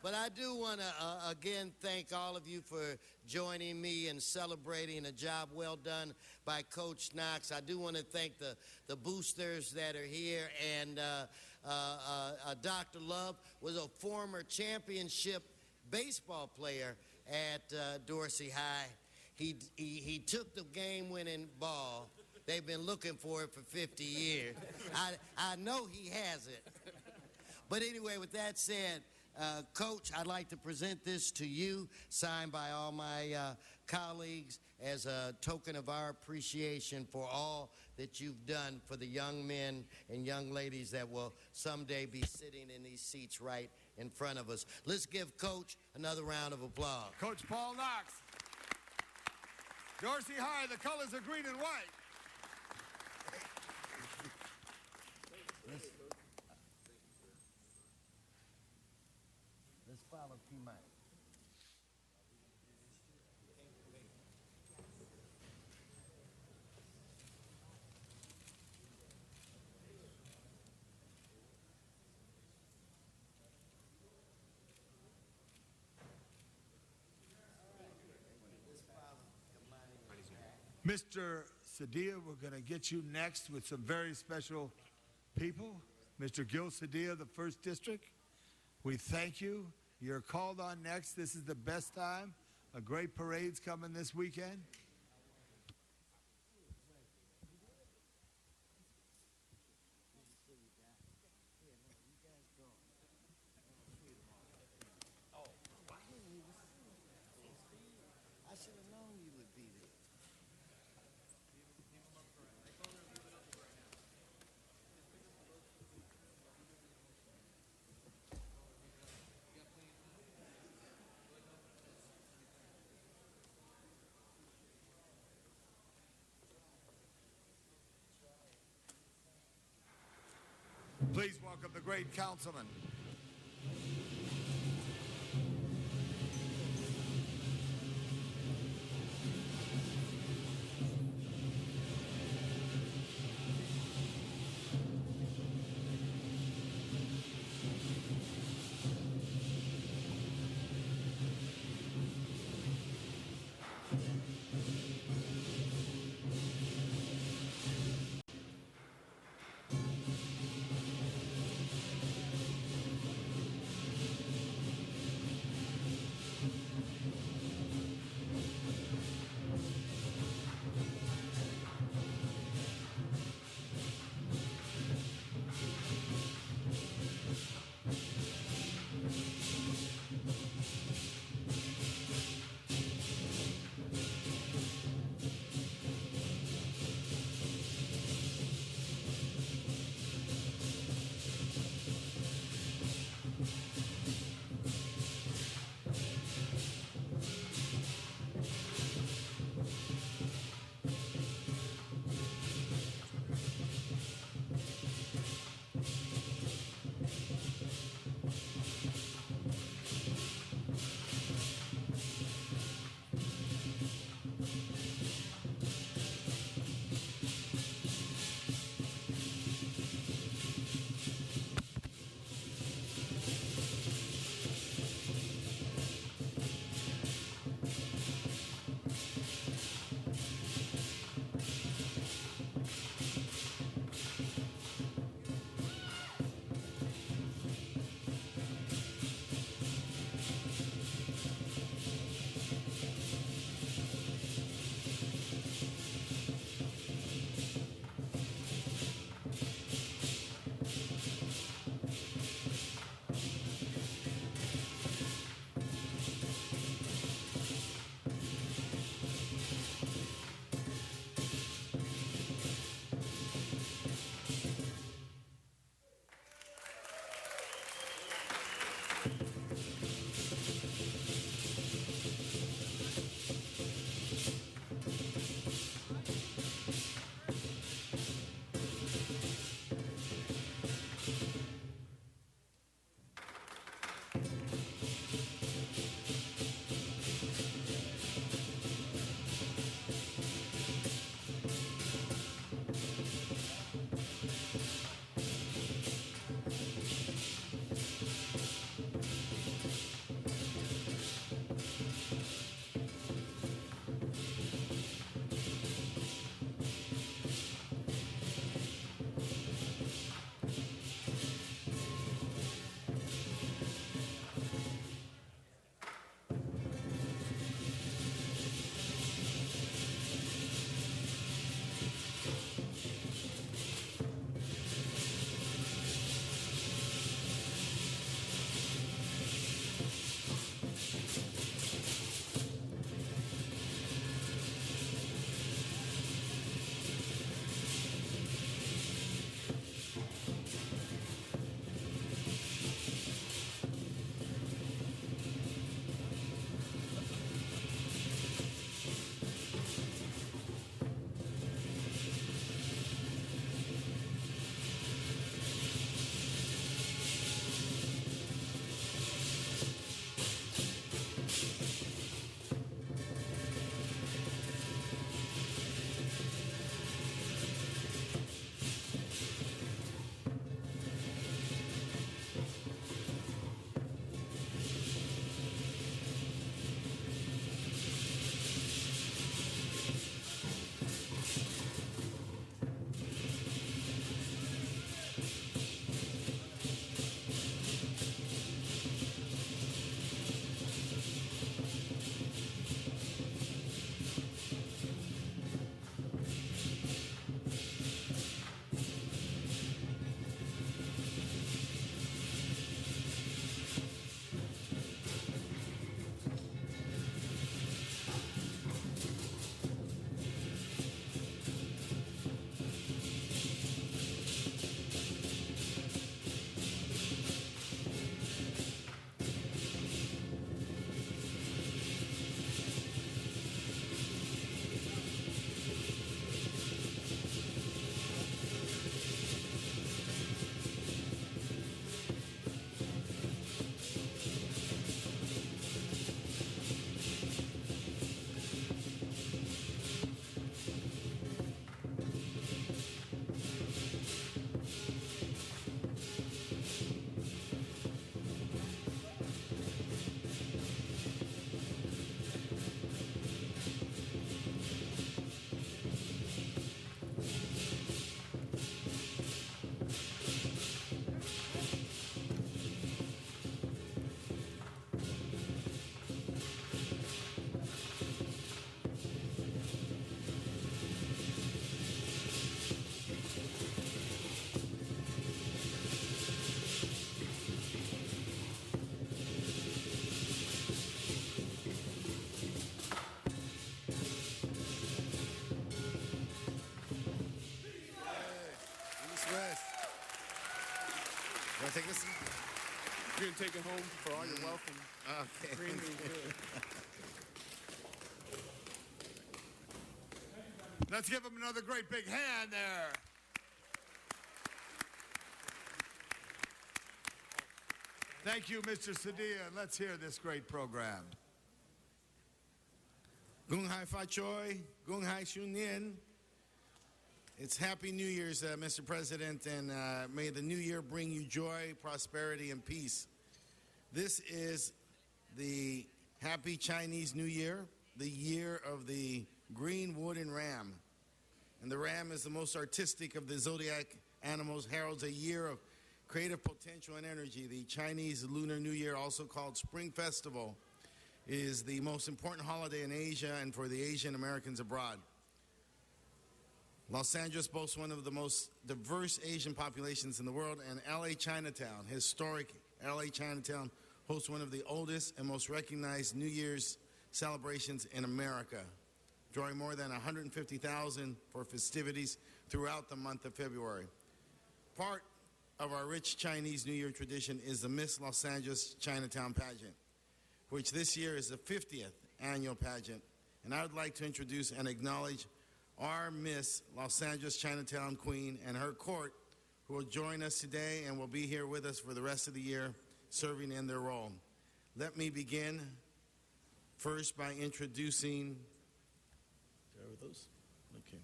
But I do want to, again, thank all of you for joining me in celebrating a job well done by Coach Knox. I do want to thank the boosters that are here. And Dr. Love was a former championship baseball player at Dorsey High. He took the game-winning ball. They've been looking for it for 50 years. I know he has it. But anyway, with that said, Coach, I'd like to present this to you, signed by all my colleagues, as a token of our appreciation for all that you've done for the young men and young ladies that will someday be sitting in these seats right in front of us. Let's give Coach another round of applause. Coach Paul Knox. Dorsey High, the colors are green and white. Mr. Sadia, we're going to get you next with some very special people. Mr. Gil Sadia, the 1st District. We thank you. You're called on next. This is the best time. A great parade's coming this weekend. I should have known you would be there. Please welcome the great councilman. Want to take this? You can take it home for all your wealth and Okay. green bean food. Let's give him another great big hand there. Thank you, Mr. Sadia, and let's hear this great program. Gung Hai Fa Choi, Gung Hai Shun Nien. It's Happy New Year's, Mr. President, and may the new year bring you joy, prosperity, and peace. This is the Happy Chinese New Year, the year of the green wooden ram. And the ram is the most artistic of the zodiac animals, heralds a year of creative potential and energy. The Chinese Lunar New Year, also called Spring Festival, is the most important holiday in Asia and for the Asian Americans abroad. Los Angeles boasts one of the most diverse Asian populations in the world, and LA Chinatown, historic LA Chinatown, hosts one of the oldest and most recognized New Year's celebrations in America, drawing more than 150,000 for festivities throughout the month of February. Part of our rich Chinese New Year tradition is the Miss Los Angeles Chinatown pageant, which this year is the 50th annual pageant. And I would like to introduce and acknowledge our Miss Los Angeles Chinatown Queen and her court, who will join us today and will be here with us for the rest of the year, serving in their role. Let me begin first by introducing, those? Okay.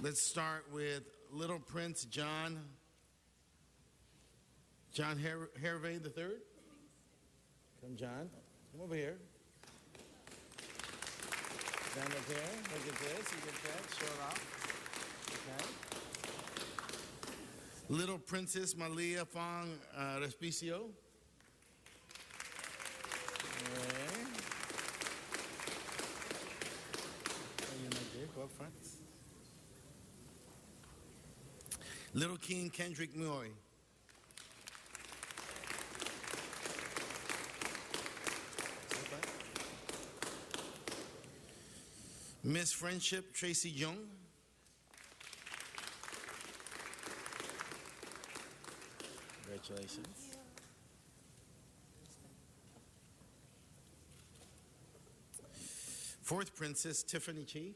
Let's start with Little Prince John Hervey III. Come, John. Come over here. Stand up here. Look at this. You get that. Show it off. Okay. Little Princess Malia Fong Respicio. Okay. You my dear. Go up front. Little King Kendrick Moy. Miss Friendship Tracy Jung. Congratulations. Fourth Princess Tiffany Chi.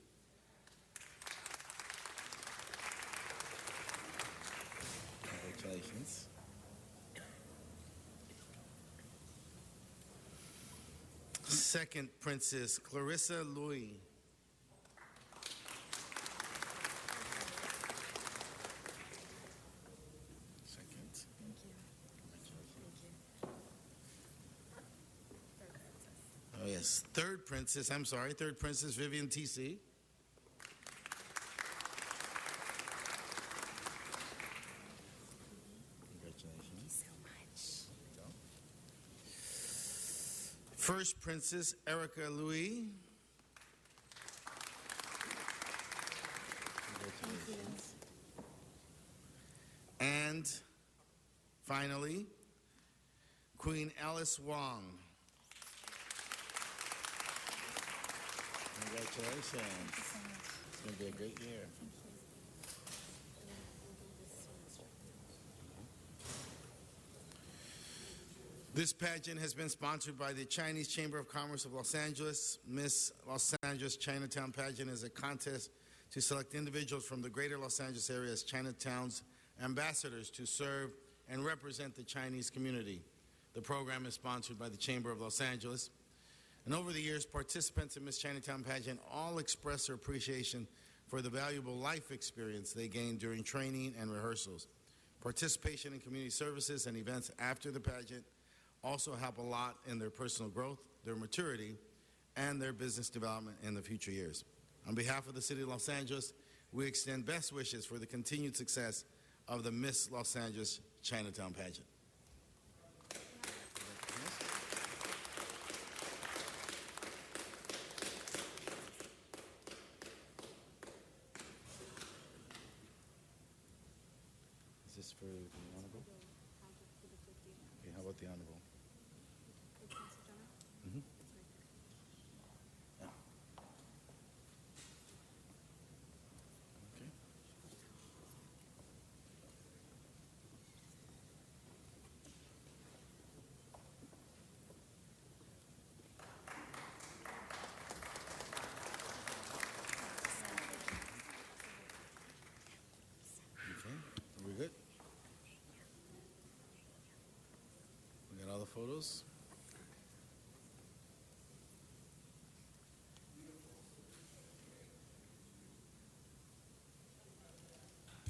Congratulations. Second Princess Clarissa Louis. Yes, third Princess Vivian T.C. Congratulations. So much. First Princess Erica Louis. Congratulations. And finally, Queen Alice Wong. Congratulations. It's going to be a great year. This pageant has been sponsored by the Chinese Chamber of Commerce of Los Angeles. Miss Los Angeles Chinatown pageant is a contest to select individuals from the greater Los Angeles area as Chinatown's ambassadors to serve and represent the Chinese community. The program is sponsored by the Chamber of Los Angeles. And over the years, participants in Miss Chinatown pageant all express their appreciation for the valuable life experience they gained during training and rehearsals. Participation in community services and events after the pageant also help a lot in their personal growth, their maturity, and their business development in the future years. On behalf of the City of Los Angeles, we extend best wishes for the continued success of the Miss Los Angeles Chinatown pageant. Is this for the Honorable? Okay, how about the Honorable? Mm-hmm. Yeah. Okay. those.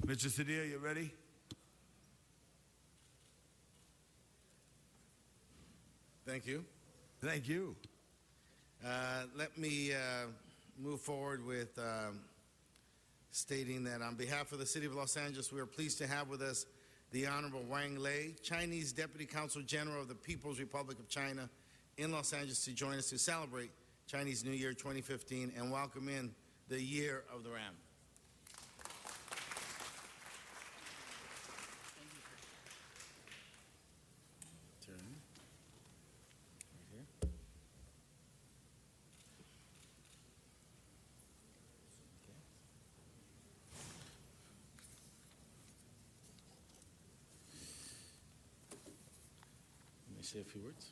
Mr. Cedillo, you ready? Thank you. Thank you. Let me move forward with stating that on behalf of the City of Los Angeles, we are pleased to have with us the Honorable Wang Lei, Chinese Deputy Consul General of the People's Republic of China in Los Angeles, to join us to celebrate Chinese New Year 2015 and welcome in the Year of the Ram. Say a few words.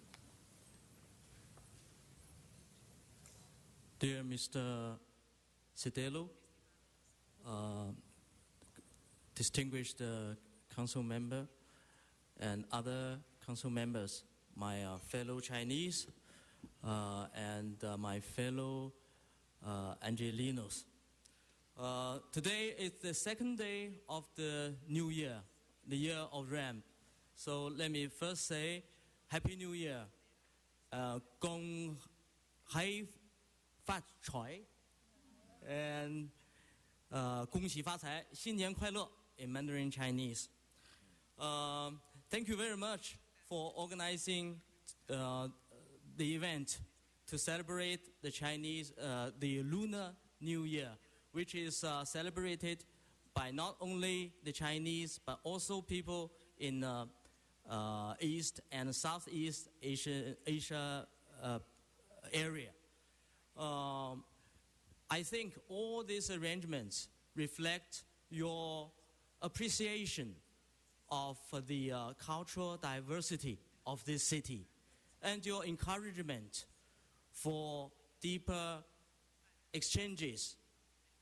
Dear Mr. Cedillo, distinguished council member and other council members, my fellow Chinese and my fellow Angelinos. Today is the second day of the new year, the Year of Ram. So let me first say Happy New Year. 恭喜发财 and 恭喜发财 新年快乐 in Mandarin Chinese. Thank you very much for organizing the event to celebrate the Chinese, the Lunar New Year, which is celebrated by not only the Chinese but also people in East and Southeast Asia area. I think all these arrangements reflect your appreciation of the cultural diversity of this city and your encouragement for deeper exchanges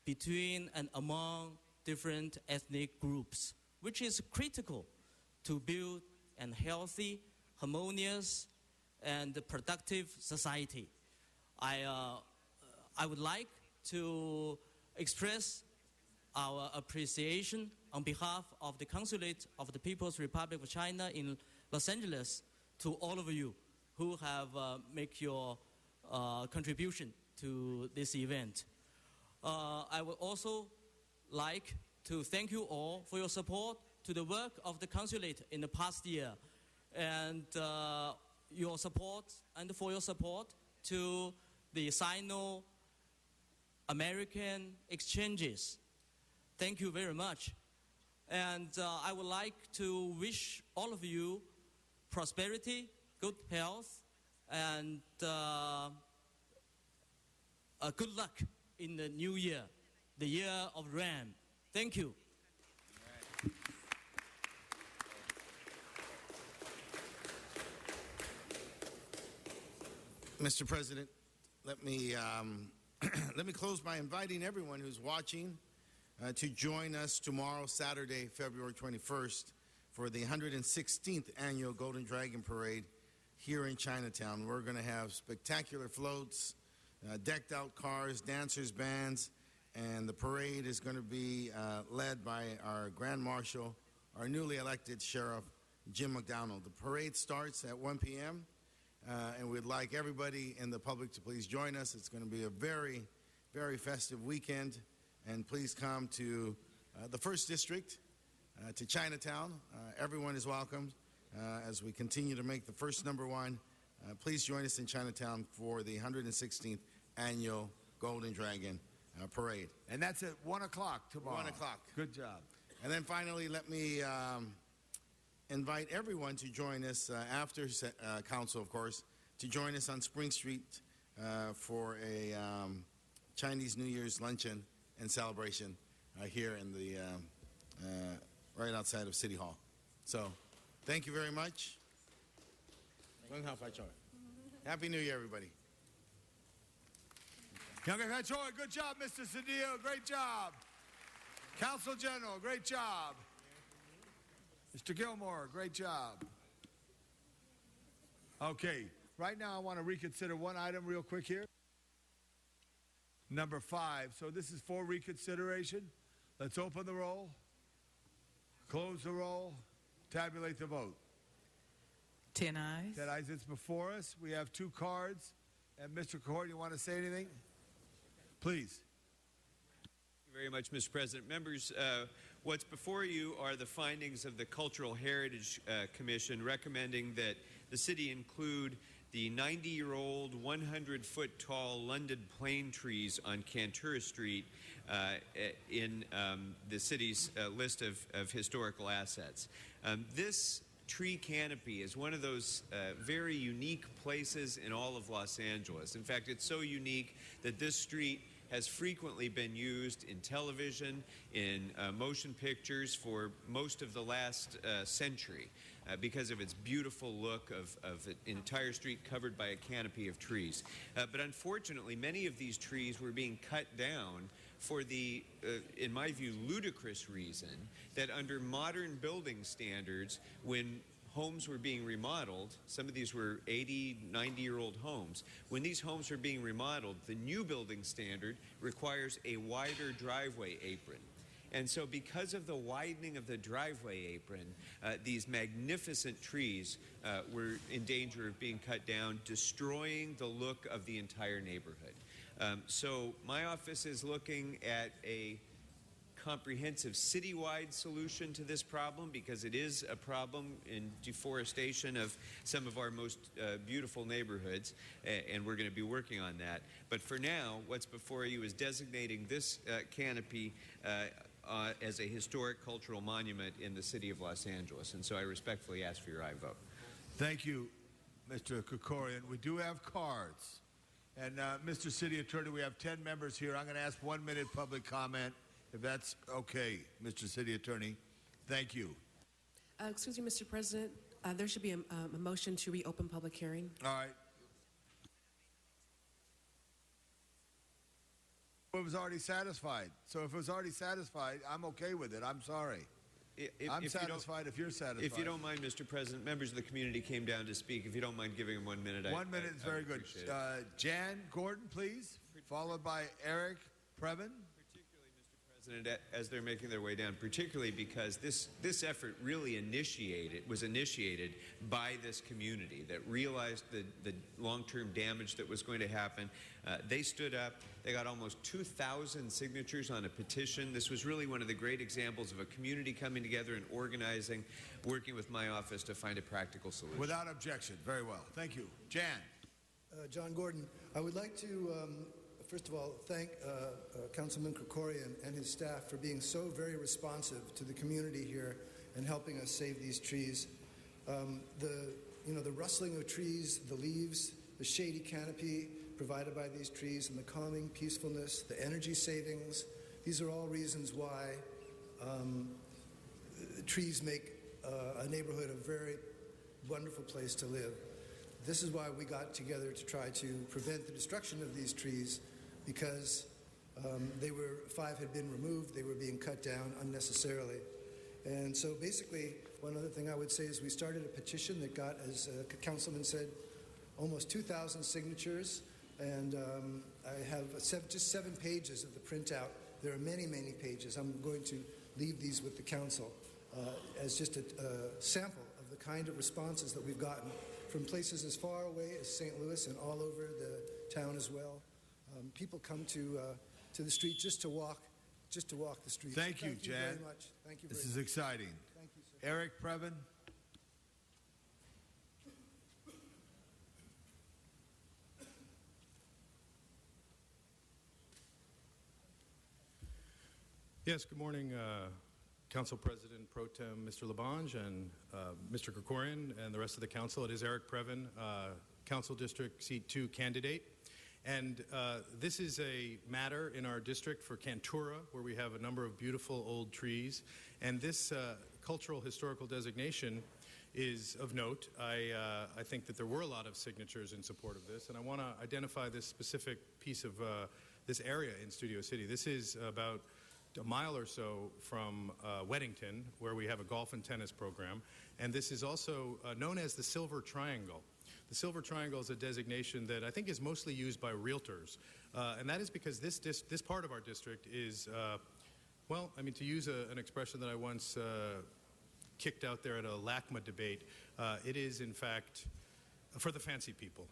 between and among different ethnic groups, which is critical to build a healthy, harmonious, and productive society. I would like to express our appreciation on behalf of the Consulate of the People's Republic of China in Los Angeles to all of you who have made your contribution to this event. I would also like to thank you all for your support to the work of the Consulate in the past year and your support and for your support to the Sino-American exchanges. Thank you very much. And I would like to wish all of you prosperity, good health, and good luck in the new year, the Year of Ram. Thank you. Mr. President, let me close by inviting everyone who's watching to join us tomorrow, Saturday, February 21st, for the 116th Annual Golden Dragon Parade here in Chinatown. We're going to have spectacular floats, decked out cars, dancers, bands, and the parade is going to be led by our Grand Marshal, our newly elected Sheriff, Jim McDonald. The parade starts at 1 p.m., and we'd like everybody in the public to please join us. It's going to be a very, very festive weekend. And please come to the First District, to Chinatown. Everyone is welcome as we continue to make the first #1. Please join us in Chinatown for the 116th Annual Golden Dragon Parade. And that's at 1 o'clock tomorrow. 1 o'clock. Good job. And then finally, let me invite everyone to join us after council, of course, to join us on Spring Street for a Chinese New Year's luncheon and celebration here in the right outside of City Hall. So, thank you very much. Happy New Year, everybody. Good job, Mr. Cedillo. Great job. Council General, great job. Mr. Gilmore, great job. Okay, right now I want to reconsider one item real quick here. Number 5. So this is for reconsideration. Let's open the roll, close the roll, tabulate the vote. 10 ayes. 10 ayes. It's before us. We have 2 cards. And Mr. Cahor, you want to say anything? Please. Thank you very much, Mr. President. Members, what's before you are the findings of the Cultural Heritage Commission recommending that the city include the 90-year-old, 100-foot-tall London plane trees on Cantura Street in the city's list of historical assets. This tree canopy is one of those very unique places in all of Los Angeles. In fact, it's so unique that this street has frequently been used in television, in motion pictures for most of the last century because of its beautiful look of an entire street covered by a canopy of trees. But unfortunately, many of these trees were being cut down for the, in my view, ludicrous reason that under modern building standards, when homes were being remodeled, some of these were 80, 90-year-old homes. When these homes are being remodeled, the new building standard requires a wider driveway apron. And so because of the widening of the driveway apron, these magnificent trees were in danger of being cut down, destroying the look of the entire neighborhood. So my office is looking at a comprehensive citywide solution to this problem because it is a problem in deforestation of some of our most beautiful neighborhoods, and we're going to be working on that. But for now, what's before you is designating this canopy as a historic cultural monument in the city of Los Angeles, and so I respectfully ask for your aye vote. Thank you, Mr. Krikorian. We do have cards. And Mr. City Attorney, we have 10 members here. I'm going to ask 1 minute public comment, if that's okay, Mr. City Attorney. Thank you. Excuse me, Mr. President. There should be a motion to reopen public hearing. All right. It was already satisfied. So if it was already satisfied, I'm okay with it. I'm sorry. I'm satisfied if you're satisfied. If you don't mind, Mr. President, members of the community came down to speak. If you don't mind giving them 1 minute, 1 minute is very good. Jan Gordon, please, followed by Eric Previn. President, as they're making their way down, particularly because this effort really was initiated by this community that realized the long-term damage that was going to happen. They stood up. They got almost 2,000 signatures on a petition. This was really one of the great examples of a community coming together and organizing, working with my office to find a practical solution. Without objection. Very well. Thank you. Jan. John Gordon, I would like to first of all, thank Councilman Krikorian and his staff for being so very responsive to the community here and helping us save these trees. The rustling of trees, the leaves, the shady canopy provided by these trees, and the calming peacefulness, the energy savings, these are all reasons why trees make a neighborhood a very wonderful place to live. This is why we got together to try to prevent the destruction of these trees, because 5 had been removed, they were being cut down unnecessarily. And so basically, one other thing I would say is we started a petition that got, as Councilman said, almost 2,000 signatures, and I have just 7 pages of the printout. There are many, many pages. I'm going to leave these with the council as just a sample of the kind of responses that we've gotten from places as far away as St. Louis and all over the town as well. People come to the street just to walk the street. Thank you, Jan. Very much. Thank you. This is exciting. Thank you, sir. Eric Previn. Yes, good morning, Council President Pro Tem Mr. Labange and Mr. Krikorian and the rest of the council. It is Eric Previn, Council District Seat 2 candidate. And this is a matter in our district for Cantura, where we have a number of beautiful old trees. And this cultural historical designation is of note. I think that there were a lot of signatures in support of this, and I want to identify this specific piece of this area in Studio City. This is about a mile or so from Weddington, where we have a golf and tennis program. And this is also known as the Silver Triangle. The Silver Triangle is a designation that I think is mostly used by realtors, and that is because this part of our district is, well, I mean, to use an expression that I once kicked out there at a LACMA debate, it is, in fact, for the fancy people.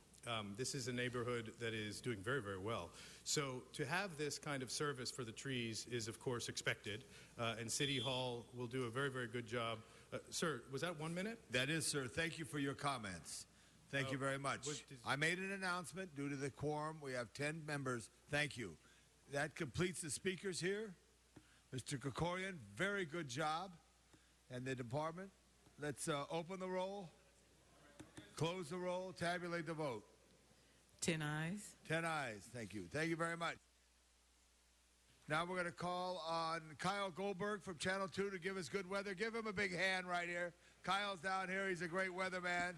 This is a neighborhood that is doing very, very well. So to have this kind of service for the trees is, of course, expected, and City Hall will do a very, very good job. Sir, was that 1 minute? That is, sir. Thank you for your comments. Thank you very much. I made an announcement due to the quorum. We have 10 members. Thank you. That completes the speakers here. Mr. Krikorian, very good job. And the department, let's open the roll, close the roll, tabulate the vote. 10 ayes. 10 ayes. Thank you. Thank you very much. Now we're going to call on Kyle Goldberg from Channel 2 to give us good weather. Give him a big hand right here. Kyle's down here. He's a great weatherman.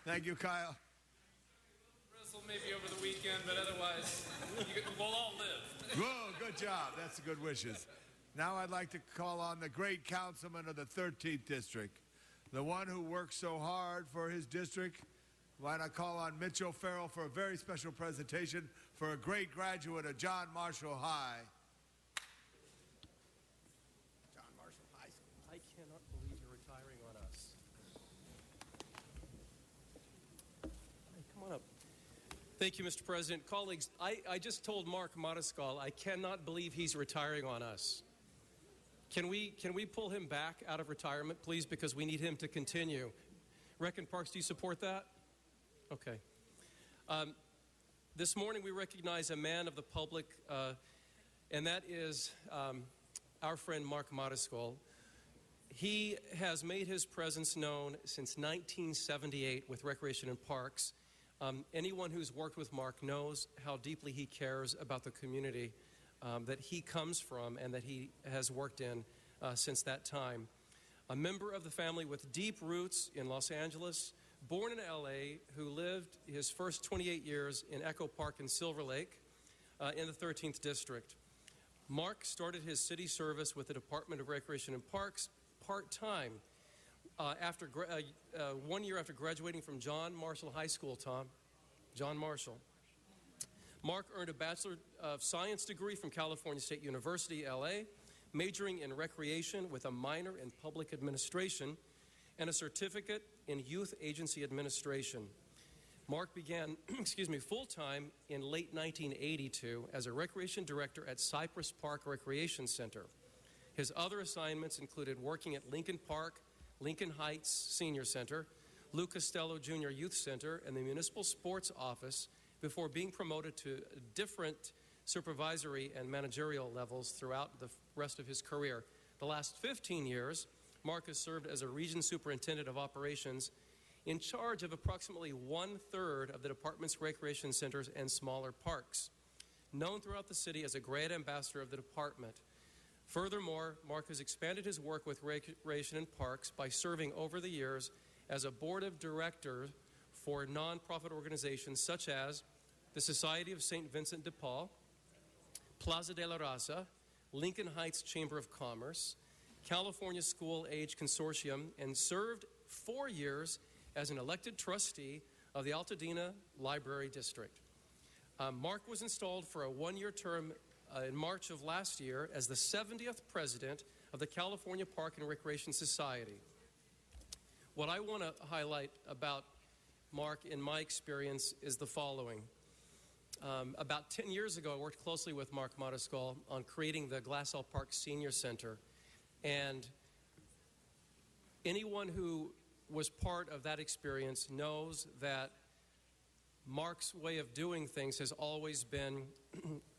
Thank you, Kyle. Drizzle maybe over the weekend, but otherwise, we'll all live. Whoa, good job. That's good wishes. Now I'd like to call on the great councilman of the 13th District, the one who works so hard for his district. Why not call on Mitch O'Farrell for a very special presentation for a great graduate of John Marshall High. John Marshall High School. I cannot believe you're retiring on us. Hey, come on up. Thank you, Mr. President. Colleagues, I just told Mark Madaskal I cannot believe he's retiring on us. Can we pull him back out of retirement, please, because we need him to continue. Reckin Parks, do you support that? Okay. This morning we recognize a man of the public, and that is our friend Mark Madaskal. He has made his presence known since 1978 with Recreation and Parks. Anyone who's worked with Mark knows how deeply he cares about the community that he comes from and that he has worked in since that time. A member of the family with deep roots in Los Angeles, born in LA, who lived his first 28 years in Echo Park in Silver Lake in the 13th District. Mark started his city service with the Department of Recreation and Parks part-time after 1 year after graduating from John Marshall High School, Tom. John Marshall. Mark earned a Bachelor of Science degree from California State University, LA, majoring in recreation with a minor in public administration and a certificate in youth agency administration. Mark began, full-time in late 1982 as a recreation director at Cypress Park Recreation Center. His other assignments included working at Lincoln Park, Lincoln Heights Senior Center, Lou Costello Jr. Youth Center, and the Municipal Sports Office before being promoted to different supervisory and managerial levels throughout the rest of his career. The last 15 years, Mark has served as a region superintendent of operations in charge of approximately 1/3 of the department's recreation centers and smaller parks, known throughout the city as a great ambassador of the department. Furthermore, Mark has expanded his work with recreation and parks by serving over the years as a board of directors for nonprofit organizations such as the Society of St. Vincent de Paul, Plaza de la Raza, Lincoln Heights Chamber of Commerce, California School Age Consortium, and served 4 years as an elected trustee of the Altadena Library District. Mark was installed for a 1-year term in March of last year as the 70th president of the California Park and Recreation Society. What I want to highlight about Mark, in my experience, is the following. About 10 years ago, I worked closely with Mark Madaskal on creating the Glassell Park Senior Center. And anyone who was part of that experience knows that Mark's way of doing things has always been,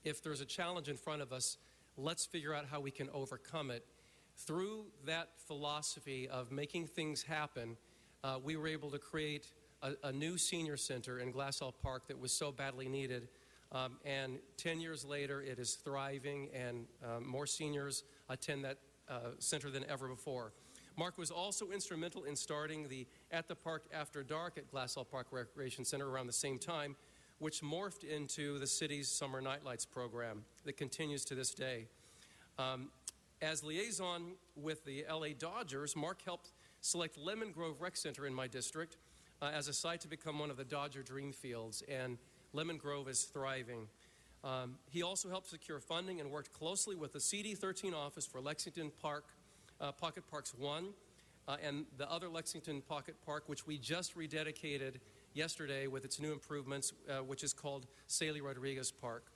if there's a challenge in front of us, let's figure out how we can overcome it. Through that philosophy of making things happen, we were able to create a new senior center in Glassell Park that was so badly needed. And 10 years later, it is thriving, and more seniors attend that center than ever before. Mark was also instrumental in starting the At the Park After Dark at Glassell Park Recreation Center around the same time, which morphed into the city's Summer Nightlights program that continues to this day. As liaison with the LA Dodgers, Mark helped select Lemon Grove Rec Center in my district, as a site to become one of the Dodger dream fields, and Lemon Grove is thriving. He also helped secure funding and worked closely with the CD13 office for Lexington Park, Pocket Parks 1, and the other Lexington Pocket Park, which we just rededicated yesterday with its new improvements, which is called Saley Rodriguez Park.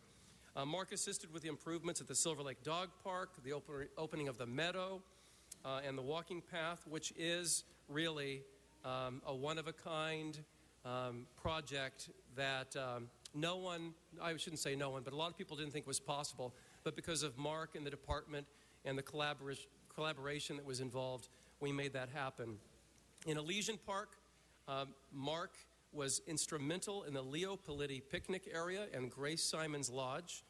Mark assisted with the improvements at the Silver Lake Dog Park, the opening of the meadow, and the walking path, which is really a one-of-a-kind project that no one, I shouldn't say no one, but a lot of people didn't think was possible. But because of Mark and the department and the collaboration that was involved, we made that happen. In Elysian Park, Mark was instrumental in the Leo Politi picnic area and Grace Simon's Lodge,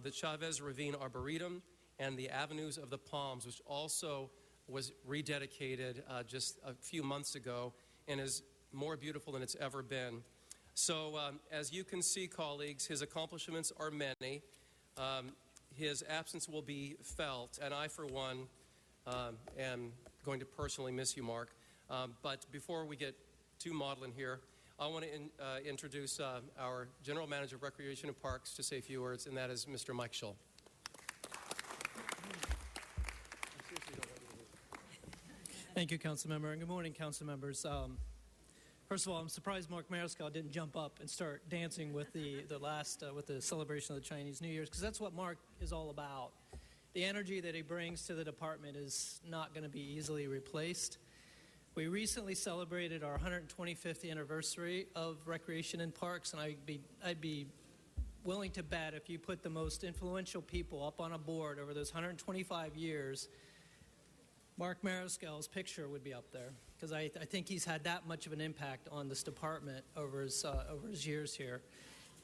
the Chavez Ravine Arboretum, and the Avenues of the Palms, which also was rededicated just a few months ago and is more beautiful than it's ever been. So as you can see, colleagues, his accomplishments are many. His absence will be felt, and I, for one, am going to personally miss you, Mark. But before we get too maudlin here, I want to introduce our General Manager of Recreation and Parks to say a few words, and that is Mr. Mike Schull. Thank you, Council Member, and good morning, Council Members. First of all, I'm surprised Mark Mariscal didn't jump up and start dancing with the celebration of the Chinese New Year, because that's what Mark is all about. The energy that he brings to the department is not going to be easily replaced. We recently celebrated our 125th anniversary of Recreation and Parks, and I'd be willing to bet if you put the most influential people up on a board over those 125 years, Mark Mariscal's picture would be up there, because I think he's had that much of an impact on this department over his years here.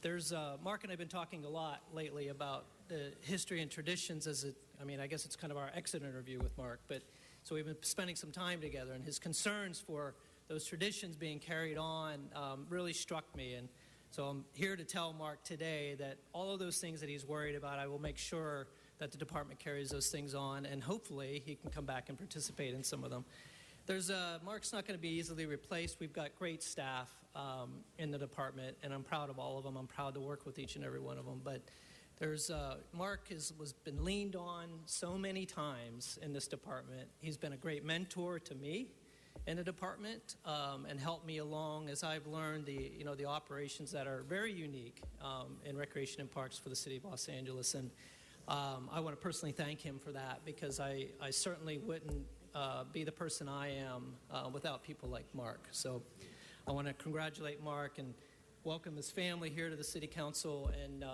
There's Mark and I have been talking a lot lately about the history and traditions I guess it's kind of our exit interview with Mark, but so we've been spending some time together, and his concerns for those traditions being carried on really struck me. And so I'm here to tell Mark today that all of those things that he's worried about, I will make sure that the department carries those things on, and hopefully he can come back and participate in some of them. Mark's not going to be easily replaced. We've got great staff in the department, and I'm proud of all of them. I'm proud to work with each and every one of them. But Mark has been leaned on so many times in this department. He's been a great mentor to me in the department and helped me along as I've learned the operations that are very unique in Recreation and Parks for the City of Los Angeles. And I want to personally thank him for that, because I certainly wouldn't be the person I am without people like Mark. So I want to congratulate Mark and welcome his family here to the City Council, and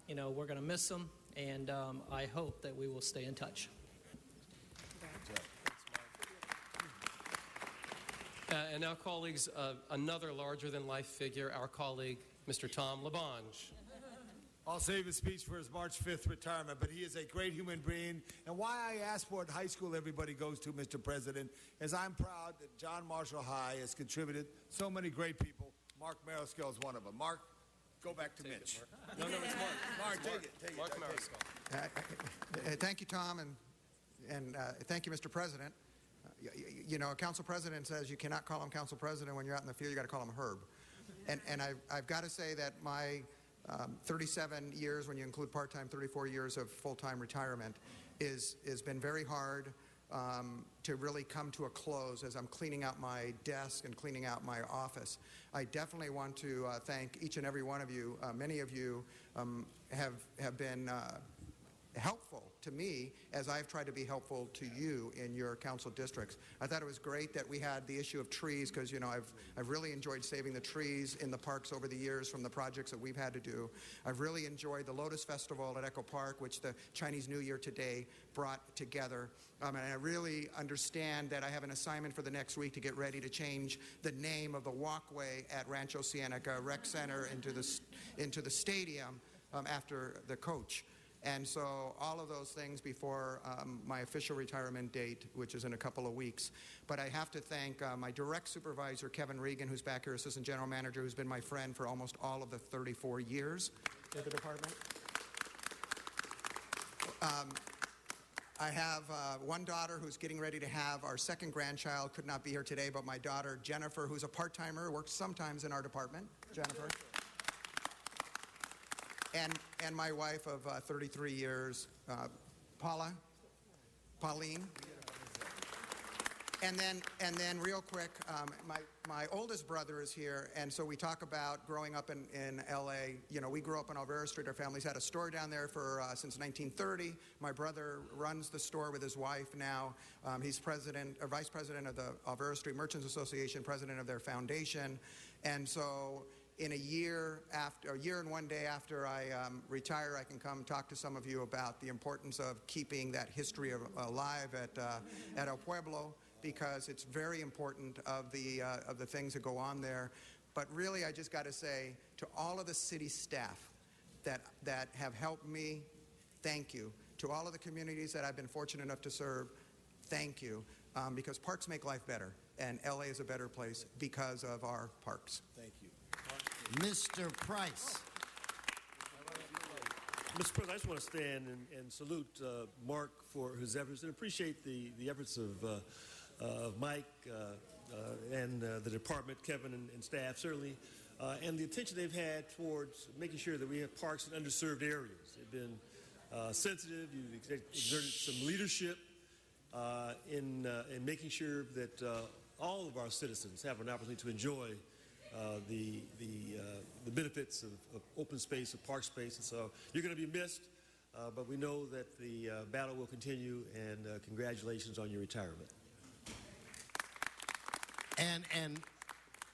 we're going to miss him, and I hope that we will stay in touch. And now, colleagues, another larger-than-life figure, our colleague, Mr. Tom LaBonge. I'll save his speech for his March 5th retirement, but he is a great human being. And why I asked what high school everybody goes to, Mr. President, is I'm proud that John Marshall High has contributed so many great people. Mark Mariscal is one of them. Mark, go back to Mitch. No, it's Mark. Mark, take it. Mark Mariscal. Thank you, Tom, and thank you, Mr. President. A council president says you cannot call him council president when you're out in the field. You got to call him Herb. And I've got to say that my 37 years, when you include part-time, 34 years of full-time retirement, has been very hard to really come to a close as I'm cleaning out my desk and cleaning out my office. I definitely want to thank each and every one of you. Many of you have been helpful to me as I've tried to be helpful to you in your council districts. I thought it was great that we had the issue of trees, because I've really enjoyed saving the trees in the parks over the years from the projects that we've had to do. I've really enjoyed the Lotus Festival at Echo Park, which the Chinese New Year today brought together. And I really understand that I have an assignment for the next week to get ready to change the name of the walkway at Rancho Cienega Rec Center into the stadium after the coach. And so all of those things before my official retirement date, which is in a couple of weeks. But I have to thank my direct supervisor, Kevin Regan, who's back here, Assistant General Manager, who's been my friend for almost all of the 34 years at the department. I have one daughter who's getting ready to have our second grandchild. Could not be here today, but my daughter Jennifer, who's a part-timer, works sometimes in our department. Jennifer. And my wife of 33 years, Pauline. And then real quick, my oldest brother is here, and so we talk about growing up in L.A. You know, we grew up on Alvera Street. Our family's had a store down there for since 1930. My brother runs the store with his wife now. He's vice president of the Alvera Street Merchants Association, president of their foundation, and so in a year and 1 day after I retire, I can come talk to some of you about the importance of keeping that history alive at El Pueblo, because it's very important of the things that go on there. But really, I just got to say to all of the city staff that have helped me, thank you. To all of the communities that I've been fortunate enough to serve, thank you. Because parks make life better, and LA is a better place because of our parks. Thank you. Mr. Price. Mr. President, I just want to stand and salute Mark for his efforts and appreciate the efforts of Mike and the department, Kevin and staff, certainly, and the attention they've had towards making sure that we have parks in underserved areas. They've been sensitive. You've exerted some leadership in making sure that all of our citizens have an opportunity to enjoy the benefits of open space, of park space. And so you're going to be missed, but we know that the battle will continue, and congratulations on your retirement. And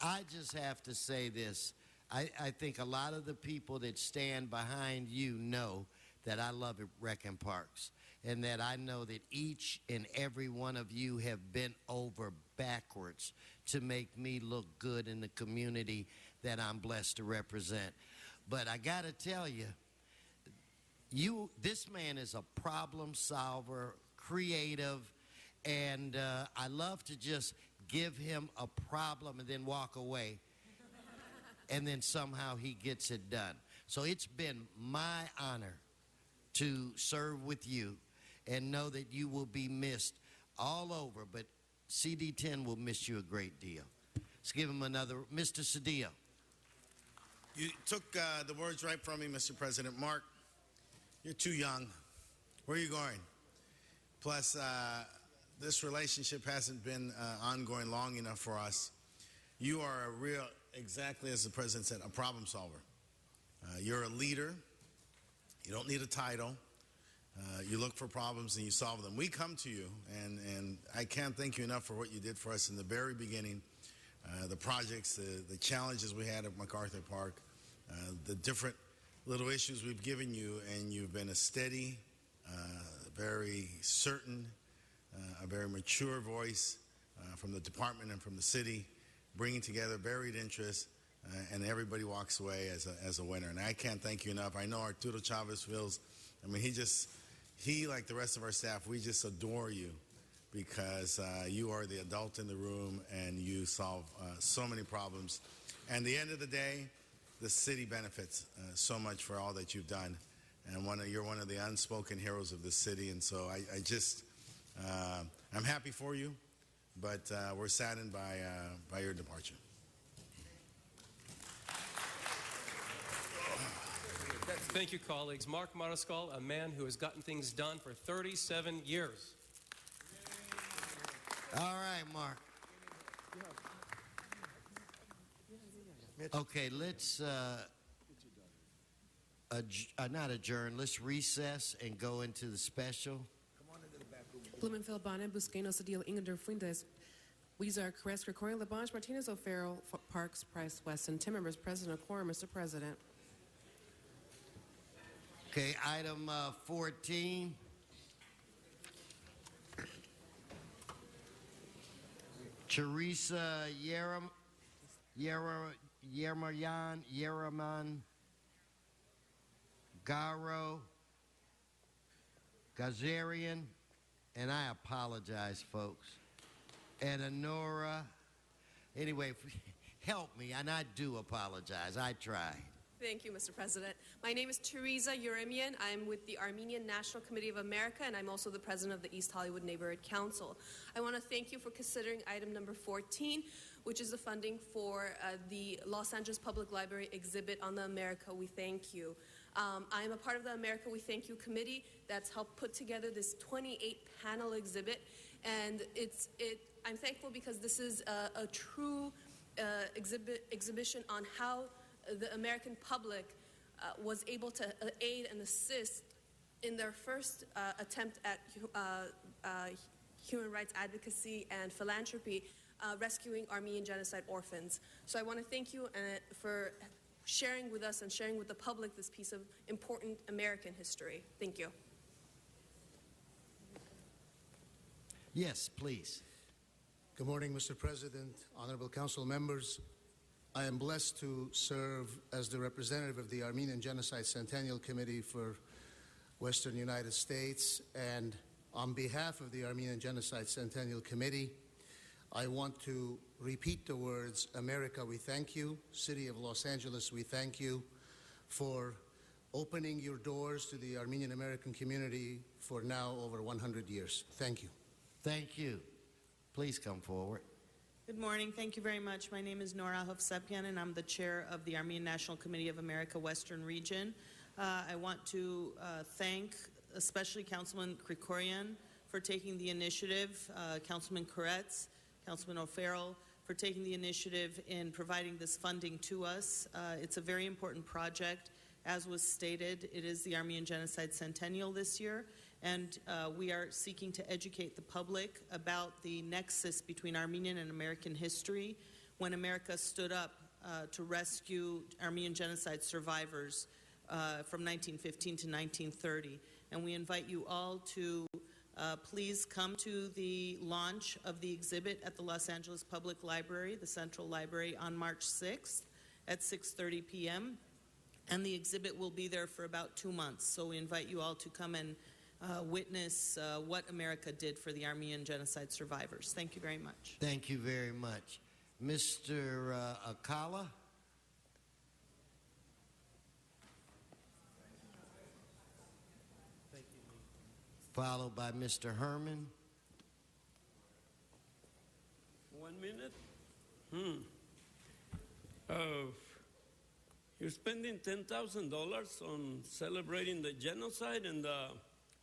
I just have to say this. I think a lot of the people that stand behind you know that I love Rec and Parks, and that I know that each and every one of you have bent over backwards to make me look good in the community that I'm blessed to represent. But I got to tell you, this man is a problem solver, creative, and I love to just give him a problem and then walk away, and then somehow he gets it done. So it's been my honor to serve with you, and know that you will be missed all over, but CD10 will miss you a great deal. Let's give him another. Mr. Cedillo. You took the words right from me, Mr. President. Mark, you're too young. Where are you going? Plus, this relationship hasn't been ongoing long enough for us. You are exactly as the President said, a problem solver. You're a leader. You don't need a title. You look for problems and you solve them. We come to you, and I can't thank you enough for what you did for us in the very beginning. The projects, the challenges we had at MacArthur Park, the different little issues we've given you, and you've been a steady, very certain, a very mature voice from the department and from the city, bringing together varied interests, and everybody walks away as a winner. And I can't thank you enough. I know Arturo Chavez feels, I mean, he, like the rest of our staff, we just adore you, because you are the adult in the room and you solve so many problems. And at the end of the day, the city benefits so much for all that you've done. And you're one of the unspoken heroes of the city. And so I'm happy for you, but we're saddened by your departure. Thank you, colleagues. Mark Mariscal, a man who has gotten things done for 37 years. All right, Mark. Okay, let's not adjourn. Let's recess and go into the special. Blumenfeld, Bonnet, Buscaino, Cedillo, Ingander, Fuentes, Weezer, Caress, Krikorian, Labange, Martinez, O'Farrell, Parks, Price, Weston. 10 members present, a quorum, Mr. President. Okay, item 14. Teresa Yeraman Garo Gazarian, and I apologize, folks, and Honora. Anyway, help me, and I do apologize. I tried. Thank you, Mr. President. My name is Teresa Uremian. I'm with the Armenian National Committee of America, and I'm also the president of the East Hollywood Neighborhood Council. I want to thank you for considering item number 14, which is the funding for the Los Angeles Public Library exhibit on the America We Thank You. I am a part of the America We Thank You committee that's helped put together this 28-panel exhibit, and I'm thankful because this is a true exhibition on how the American public was able to aid and assist in their first attempt at human rights advocacy and philanthropy, rescuing Armenian genocide orphans. So I want to thank you for sharing with us and sharing with the public this piece of important American history. Thank you. Yes, please. Good morning, Mr. President, honorable council members. I am blessed to serve as the representative of the Armenian Genocide Centennial Committee for Western United States, and on behalf of the Armenian Genocide Centennial Committee, I want to repeat the words, America, we thank you. City of Los Angeles, we thank you for opening your doors to the Armenian American community for now over 100 years. Thank you. Thank you. Please come forward. Good morning. Thank you very much. My name is Nora Hovsepian, and I'm the chair of the Armenian National Committee of America Western Region. I want to thank especially Councilman Krikorian for taking the initiative, Councilman Koretz, Councilman O'Farrell for taking the initiative in providing this funding to us. It's a very important project. As was stated, it is the Armenian Genocide Centennial this year, and we are seeking to educate the public about the nexus between Armenian and American history when America stood up to rescue Armenian genocide survivors from 1915 to 1930. And we invite you all to please come to the launch of the exhibit at the Los Angeles Public Library, the Central Library, on March 6th at 6:30 p.m. And the exhibit will be there for about 2 months. So we invite you all to come and witness what America did for the Armenian genocide survivors. Thank you very much. Thank you very much. Mr. Akala? Followed by Mr. Herman. 1 minute? You're spending $10,000 on celebrating the genocide, and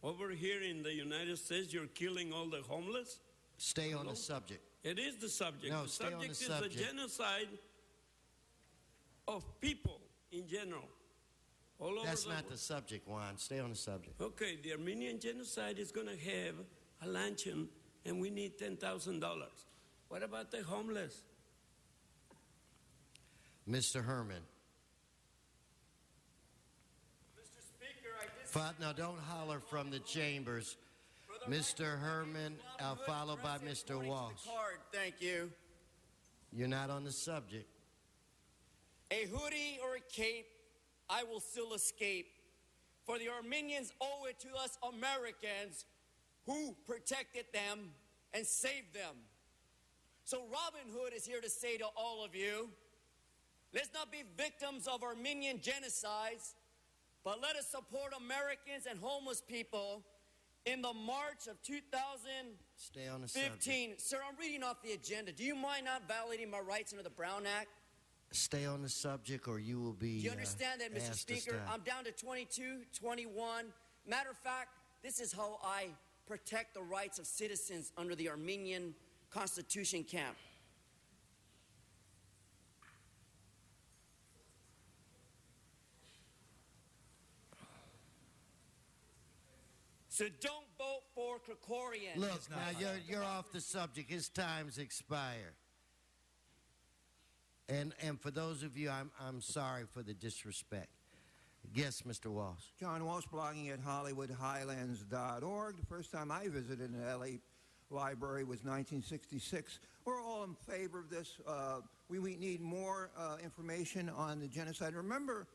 over here in the United States, you're killing all the homeless? Stay on the subject. It is the subject. No, the stay on subject the is subject. the genocide of people in general. All over That's the not world. the subject, Juan. Stay on the subject. Okay, the Armenian genocide is going to have a luncheon, and we need $10,000. What about the homeless? Mr. Herman. Now, don't holler from the chambers. Mr. Herman, followed by Mr. Walsh. Thank you. You're not on the subject. A hoodie or a cape, I will still escape. For the Armenians owe it to us Americans who protected them and saved them. So Robin Hood is here to say to all of you, let's not be victims of Armenian genocides, but let us support Americans and homeless people in the March of 2015. Stay on the subject. Sir, I'm reading off the agenda. Do you mind not violating my rights under the Brown Act? Stay on the subject or you will be Do you understand that, Mr. asked to Speaker? stop. I'm down to 22, 21. Matter of fact, this is how I protect the rights of citizens under the Armenian Constitution camp. So don't vote for Krikorian. Look, now you're off the subject. His time's expired. And for those of you, I'm sorry for the disrespect. Yes, Mr. Walsh. John Walsh, blogging at HollywoodHighlands.org. The first time I visited an LA library was 1966. We're all in favor of this. We need more information on the genocide. Remember,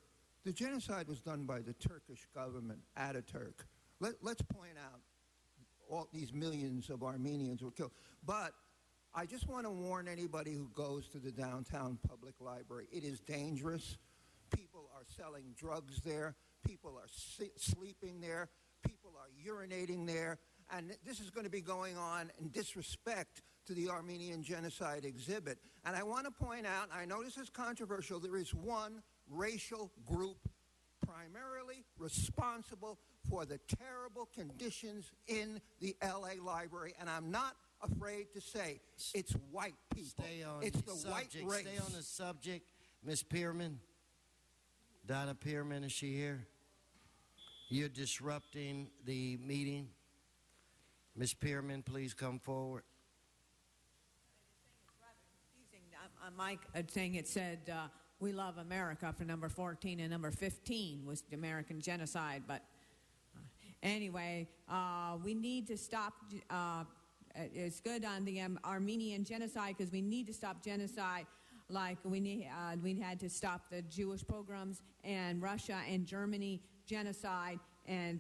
the genocide was done by the Turkish government, Ataturk. Let's point out all these millions of Armenians were killed. But I just want to warn anybody who goes to the downtown public library. It is dangerous. People are selling drugs there. People are sleeping there. People are urinating there. And this is going to be going on in disrespect to the Armenian Genocide exhibit. And I want to point out, I know this is controversial, there is one racial group primarily responsible for the terrible conditions in the LA library, and I'm not afraid to say it's white people. Stay on it's the the subject. white race. Stay on the subject. Ms. Pearman, Donna Pearman, is she here? You're disrupting the meeting. Ms. Pearman, please come forward. Mike saying it said, we love America for number 14, and number 15 was the American genocide. But anyway, we need to stop. It's good on the Armenian genocide because we need to stop genocide. Like we had to stop the Jewish pogroms and Russia and Germany genocide and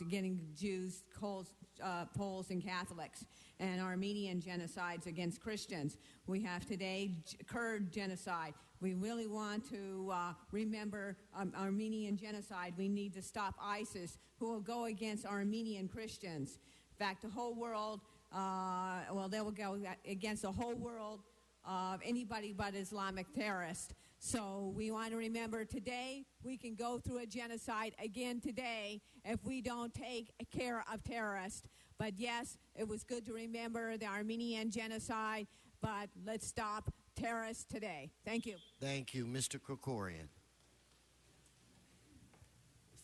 getting Jews, Poles, and Catholics, and Armenian genocides against Christians. We have today Kurd genocide. We really want to remember Armenian genocide. We need to stop ISIS, who will go against Armenian Christians. In fact, the whole world, they will go against the whole world of anybody but Islamic terrorists. So we want to remember today we can go through a genocide again today if we don't take care of terrorists. But yes, it was good to remember the Armenian genocide, but let's stop terrorists today. Thank you. Thank you. Mr. Krikorian.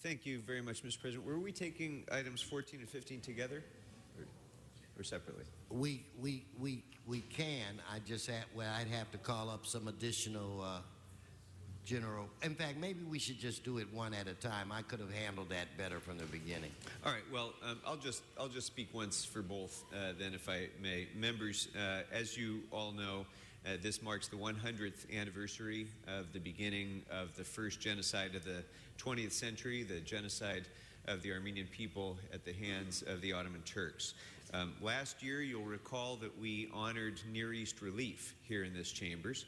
Thank you very much, Mr. President. Were we taking items 14 and 15 together or separately? We can. I'd have to call up some additional general. In fact, maybe we should just do it one at a time. I could have handled that better from the beginning. All right. Well, I'll just speak once for both, then, if I may. Members, as you all know, this marks the 100th anniversary of the beginning of the first genocide of the 20th century, the genocide of the Armenian people at the hands of the Ottoman Turks. Last year, you'll recall that we honored Near East Relief here in this chambers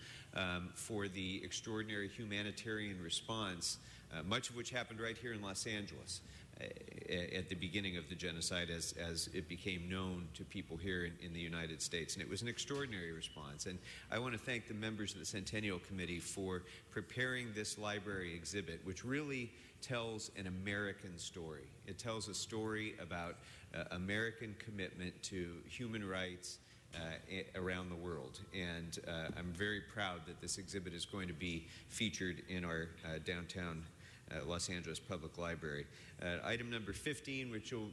for the extraordinary humanitarian response, much of which happened right here in Los Angeles at the beginning of the genocide as it became known to people here in the United States. And it was an extraordinary response. And I want to thank the members of the Centennial Committee for preparing this library exhibit, which really tells an American story. It tells a story about American commitment to human rights around the world. And I'm very proud that this exhibit is going to be featured in our downtown Los Angeles Public Library. Item number 15, which you'll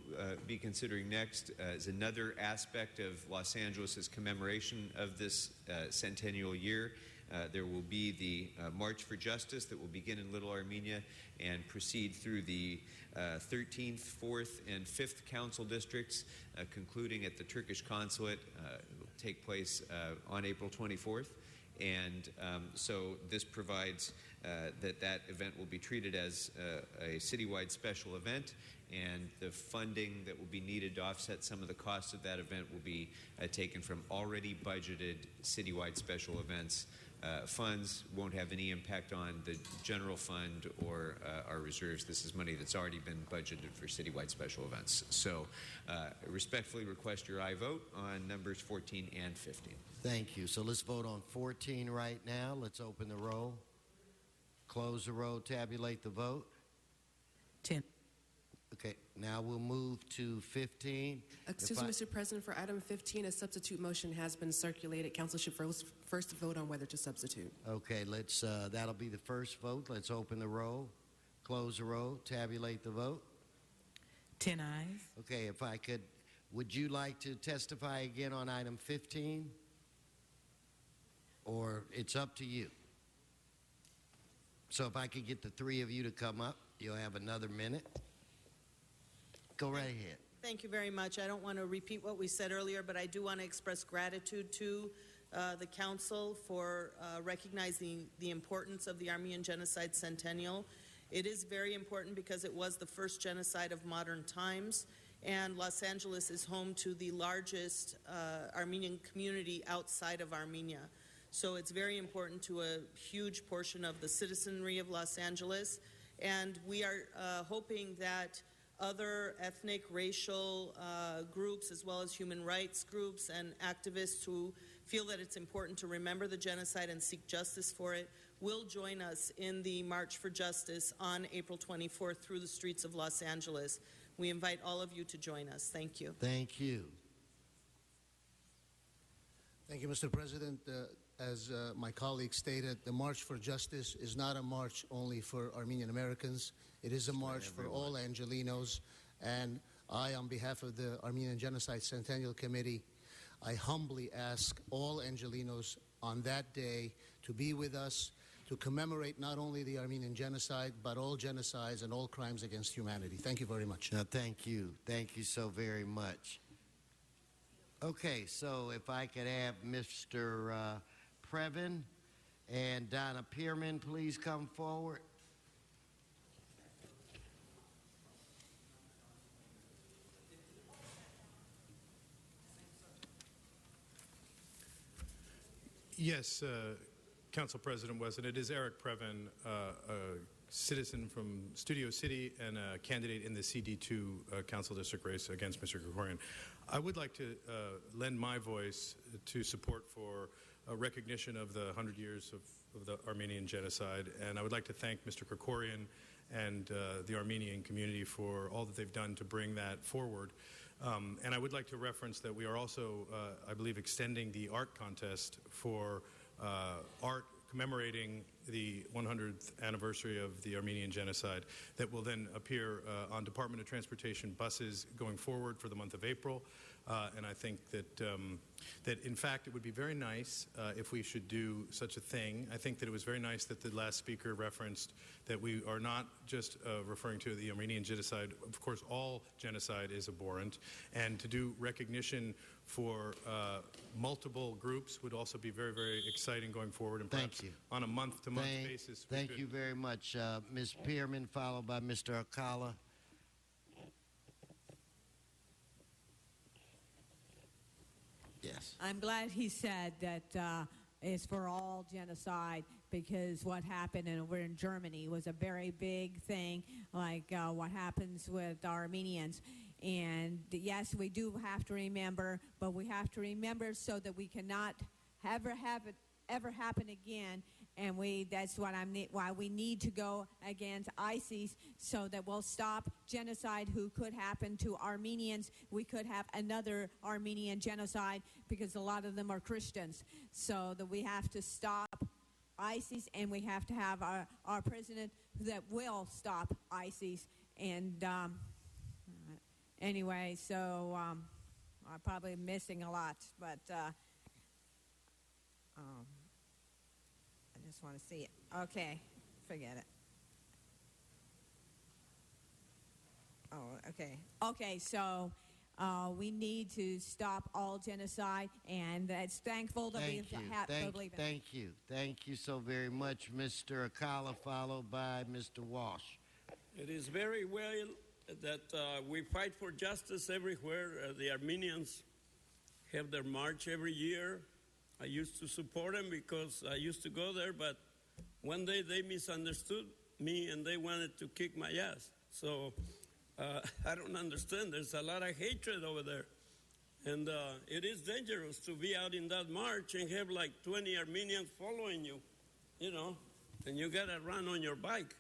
be considering next, is another aspect of Los Angeles' commemoration of this centennial year. There will be the March for Justice that will begin in Little Armenia and proceed through the 13th, 4th, and 5th council districts, concluding at the Turkish consulate. It will take place on April 24th. And so this provides that event will be treated as a citywide special event, and the funding that will be needed to offset some of the costs of that event will be taken from already budgeted citywide special events funds. Won't have any impact on the general fund or our reserves. This is money that's already been budgeted for citywide special events. So I respectfully request your aye vote on numbers 14 and 15. Thank you. So let's vote on 14 right now. Let's open the roll, close the roll, tabulate the vote. 10. Okay, now we'll move to 15. Excuse me, Mr. President, for item 15, a substitute motion has been circulated. Council should first vote on whether to substitute. Okay, let's. That'll be the first vote. Let's open the roll, close the roll, tabulate the vote. 10 ayes. Okay, if I could, would you like to testify again on item 15? Or it's up to you. So if I could get the three of you to come up, you'll have another minute. Go right ahead. Thank you very much. I don't want to repeat what we said earlier, but I do want to express gratitude to the Council for recognizing the importance of the Armenian Genocide Centennial. It is very important because it was the first genocide of modern times, and Los Angeles is home to the largest Armenian community outside of Armenia. So it's very important to a huge portion of the citizenry of Los Angeles. And we are hoping that other ethnic, racial groups, as well as human rights groups and activists who feel that it's important to remember the genocide and seek justice for it, will join us in the March for Justice on April 24th through the streets of Los Angeles. We invite all of you to join us. Thank you. Thank you. Thank you, Mr. President. As my colleague stated, the March for Justice is not a march only for Armenian Americans. It is a march for all Angelenos. And I, on behalf of the Armenian Genocide Centennial Committee, I humbly ask all Angelenos on that day to be with us to commemorate not only the Armenian genocide, but all genocides and all crimes against humanity. Thank you very much. No, thank you. Thank you so very much. Okay, so if I could have Mr. Previn and Donna Pearman please come forward. Yes, Council President Wesson, it is Eric Previn, a citizen from Studio City and a candidate in the CD2 Council District race against Mr. Krikorian. I would like to lend my voice to support for a recognition of the 100 years of the Armenian genocide, and I would like to thank Mr. Krikorian and the Armenian community for all that they've done to bring that forward. And I would like to reference that we are also, I believe, extending the art contest for art commemorating the 100th anniversary of the Armenian genocide that will then appear on Department of Transportation buses going forward for the month of April. And I think that, that in fact, it would be very nice if we should do such a thing. I think that it was very nice that the last speaker referenced that we are not just referring to the Armenian genocide. Of course, all genocide is abhorrent. And to do recognition for multiple groups would also be very, very exciting going forward. And perhaps on a month-to-month basis. Thank you very much. Ms. Pearman, followed by Mr. Alcala. Yes. I'm glad he said that it's for all genocide, because what happened over in Germany was a very big thing, like what happens with Armenians. And yes, we do have to remember, but we have to remember so that we cannot ever have it ever happen again. And that's what why we need to go against ISIS so that we'll stop genocide who could happen to Armenians. We could have another Armenian genocide because a lot of them are Christians. So that we have to stop ISIS, and we have to have our president that will stop ISIS. And anyway, so I'm probably missing a lot, but I just want to see it. Okay, forget it. Oh, okay. Okay, so we need to stop all genocide, and it's thankful that we believe in it. Thank you. Thank you so very much, Mr. Akala, followed by Mr. Walsh. It is very well that we fight for justice everywhere. The Armenians have their march every year. I used to support them because I used to go there, but one day they misunderstood me and they wanted to kick my ass. So I don't understand. There's a lot of hatred over there. And it is dangerous to be out in that march and have like 20 Armenians following you, you know, and you got to run on your bike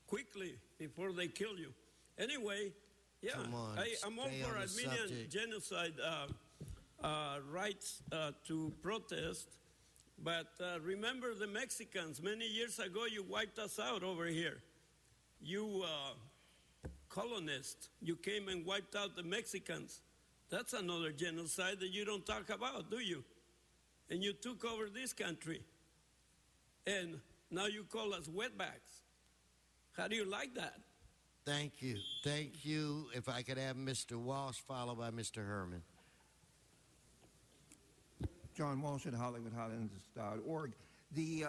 quickly before they kill you. Anyway, yeah, I'm all for Armenian genocide rights to protest, but remember the Mexicans. Many years ago, you wiped us out over here. You colonists, you came and wiped out the Mexicans. That's another genocide that you don't talk about, do you? And you took over this country, and now you call us wetbacks. How do you like that? Thank you. Thank you. If I could have Mr. Walsh, followed by Mr. Herman. John Walsh at HollywoodHighlands.org. The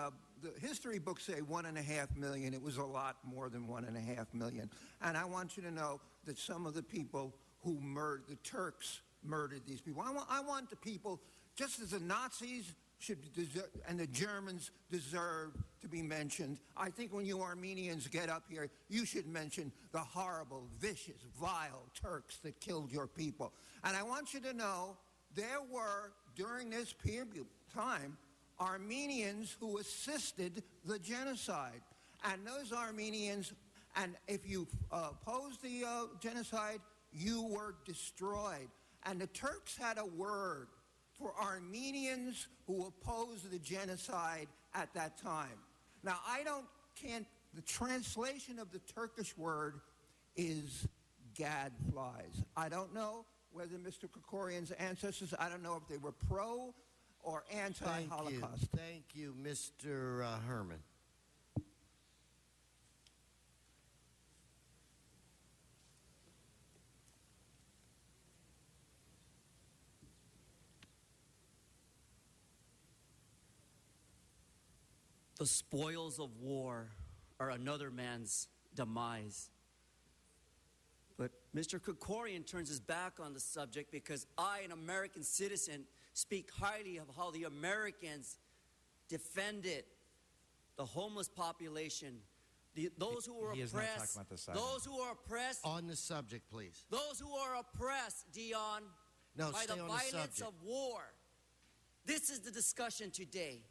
history books say 1.5 million. It was a lot more than 1.5 million. And I want you to know that some of the people who murdered, the Turks murdered these people. I want the people, just as the Nazis and the Germans deserve to be mentioned. I think when you Armenians get up here, you should mention the horrible, vicious, vile Turks that killed your people. And I want you to know there were, during this period of time, Armenians who assisted the genocide. And those Armenians, and if you opposed the genocide, you were destroyed. And the Turks had a word for Armenians who opposed the genocide at that time. Now, the translation of the Turkish word is gadflies. I don't know whether Mr. Krikorian's ancestors, I don't know if they were pro or anti-Holocaust. Thank you, Mr. Herman. The spoils of war are another man's demise. But Mr. Krikorian turns his back on the subject because I, an American citizen, speak highly of how the Americans defended the homeless population, those who were He is not oppressed, talking about this item. those who are oppressed, On the subject, please. those who are oppressed, Dion, No, by stay the on the violence subject. of war. This is the discussion today.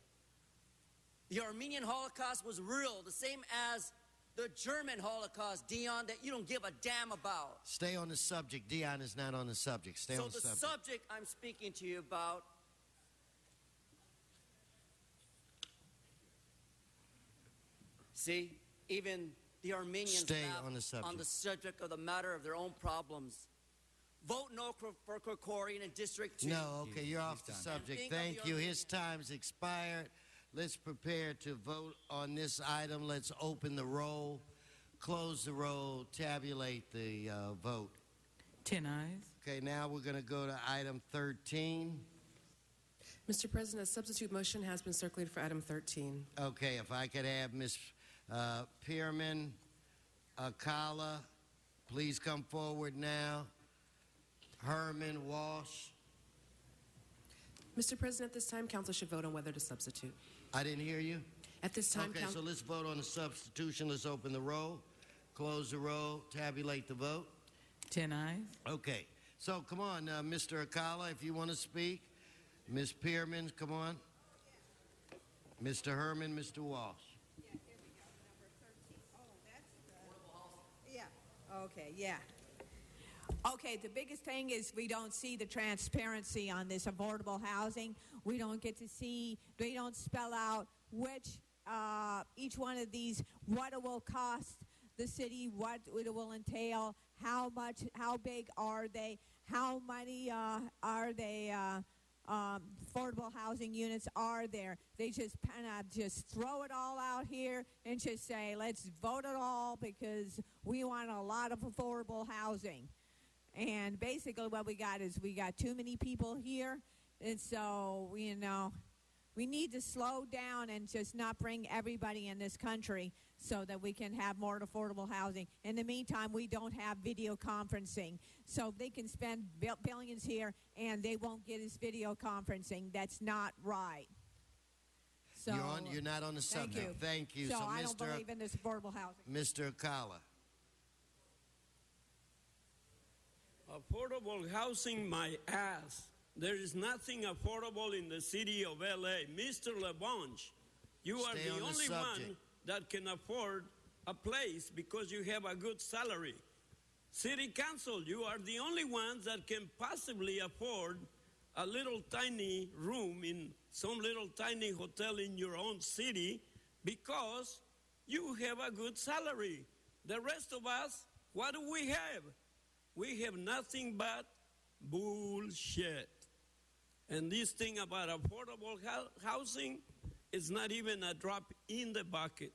The Armenian Holocaust was real, the same as the German Holocaust, Dion, that you don't give a damn about. Stay on the subject. Dion is not on the subject. Stay So on the the subject. subject I'm speaking to you about see, even the Armenians Stay laugh on the subject. on the subject of the matter of their own problems. Vote no for Krikorian in District 2. No, okay, you're off the subject. Think of Thank the you. Armenian- His time's expired. Let's prepare to vote on this item. Let's open the roll, close the roll, tabulate the vote. 10 ayes. Okay, now we're going to go to item 13. Mr. President, a substitute motion has been circulated for item 13. Okay, if I could have Ms. Pierman Akala, please come forward now. Herman Walsh. Mr. President, at this time, council should vote on whether to substitute. I didn't hear you. At this time, Okay, so let's vote on the substitution. Let's open the roll, close the roll, tabulate the vote. 10 ayes. Okay, so come on, Mr. Akala, if you want to speak. Ms. Pierman, come on. Mr. Herman, Mr. Walsh. Yeah. Okay, yeah. Okay, the biggest thing is we don't see the transparency on this affordable housing. We don't get to see, they don't spell out which, each one of these, what it will cost the city, what it will entail, how much, how big are they, how many are they, affordable housing units are there. They just kind of just throw it all out here and just say, let's vote it all because we want a lot of affordable housing. And basically what we got is we got too many people here. And so, you know, we need to slow down and just not bring everybody in this country so that we can have more affordable housing. In the meantime, we don't have video conferencing. So they can spend billions here and they won't get us video conferencing. That's not right. So You're not on the subject. Thank you. So I don't believe in this affordable housing. Mr. Akala. Affordable housing, my ass. There is nothing affordable in the city of LA. Mr. LaBonge, you are Stay the on the only subject. one that can afford a place because you have a good salary. City Council, you are the only ones that can possibly afford a little tiny room in some little tiny hotel in your own city because you have a good salary. The rest of us, what do we have? We have nothing but bullshit. And this thing about affordable housing is not even a drop in the bucket.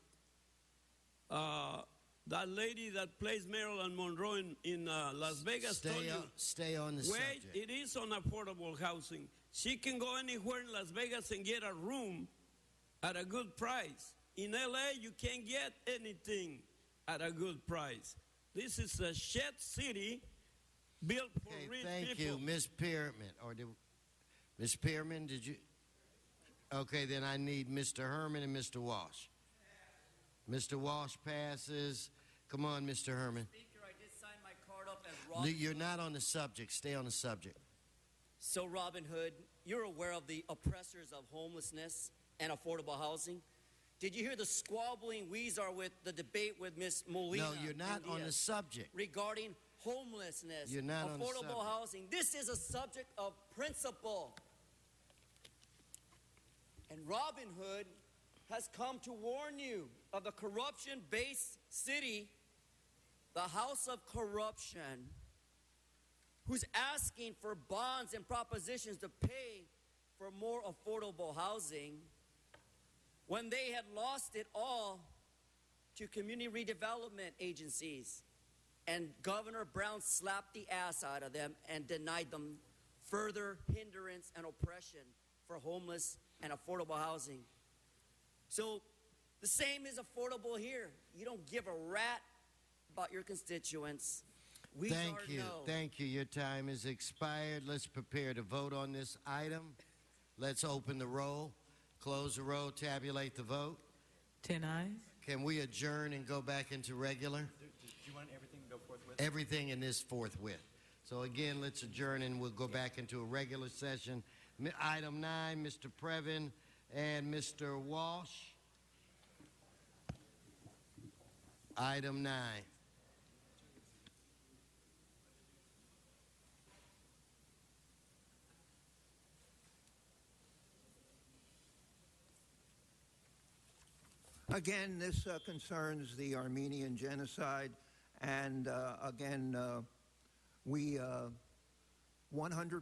That lady that plays Marilyn Monroe in Las Vegas told you, stay on the wait, subject. it is on affordable housing. She can go anywhere in Las Vegas and get a room at a good price. In LA, you can't get anything at a good price. This is a shit city built for rich Thank people. you, Ms. Pierman. Ms. Pierman, did you? Okay, then I need Mr. Herman and Mr. Walsh. Mr. Walsh passes. Come on, Mr. Herman. Speaker, I did sign my card up as Robin You're Hood. not on the subject. Stay on the subject. So, Robin Hood, you're aware of the oppressors of homelessness and affordable housing. Did you hear the squabbling Weezer with the debate with Ms. Molina? No, you're not and on the Diaz subject. regarding homelessness, You're not on the affordable subject. housing. This is a subject of principle. And Robin Hood has come to warn you of the corruption-based city, the House of Corruption, who's asking for bonds and propositions to pay for more affordable housing when they had lost it all to community redevelopment agencies. And Governor Brown slapped the ass out of them and denied them further hindrance and oppression for homeless and affordable housing. So the same is affordable here. You don't give a rat about your constituents. We Thank are you. no. Thank you. Your time is expired. Let's prepare to vote on this item. Let's open the roll, close the roll, tabulate the vote. 10 ayes. Can we adjourn and go back into regular? Do you want everything to go forthwith? Everything in this forthwith. So again, let's adjourn and we'll go back into a regular session. Item 9, Mr. Previn and Mr. Walsh. Item 9. Again, this concerns the Armenian genocide, and again, we 100%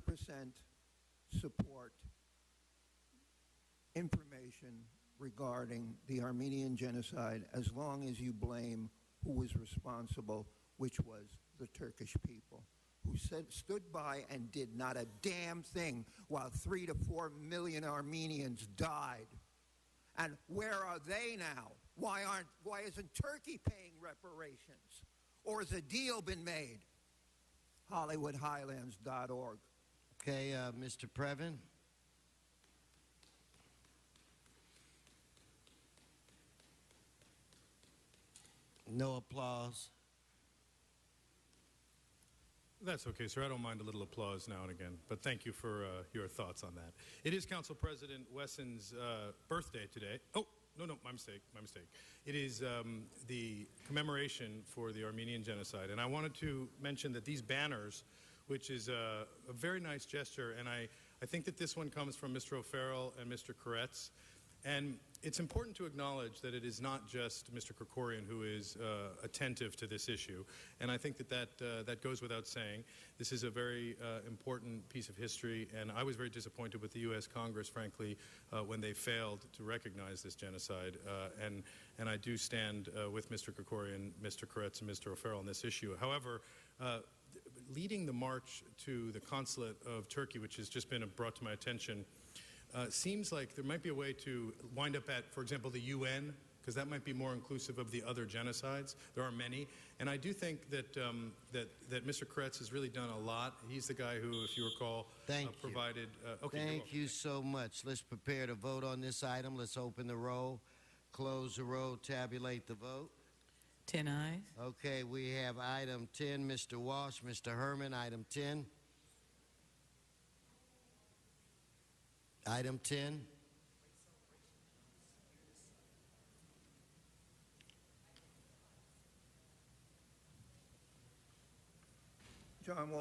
support information regarding the Armenian genocide as long as you blame who was responsible, which was the Turkish people, who stood by and did not a damn thing while 3 to 4 million Armenians died. And where are they now? Why isn't Turkey paying reparations? Or has a deal been made? HollywoodHighlands.org. Okay, Mr. Previn. No applause. That's okay, sir. I don't mind a little applause now and again, but thank you for your thoughts on that. It is Council President Wesson's birthday today. Oh, no, my mistake. It is the commemoration for the Armenian genocide, and I wanted to mention that these banners, which is a very nice gesture, and I think that this one comes from Mr. O'Farrell and Mr. Koretz, and it's important to acknowledge that it is not just Mr. Krikorian who is attentive to this issue, and I think that goes without saying. This is a very important piece of history, and I was very disappointed with the U.S. Congress, frankly, when they failed to recognize this genocide, and I do stand with Mr. Krikorian, Mr. Koretz, and Mr. O'Farrell on this issue. However, leading the march to the consulate of Turkey, which has just been brought to my attention, seems like there might be a way to wind up at, for example, the UN, because that might be more inclusive of the other genocides. There are many. And I do think that that Mr. Koretz has really done a lot. He's the guy who, if you recall, provided... Thank you so much. Let's prepare to vote on this item. Let's open the roll, close the roll, tabulate the vote. 10 ayes. Okay, we have item 10, Mr. Walsh. Mr. Herman, item 10. Item 10. John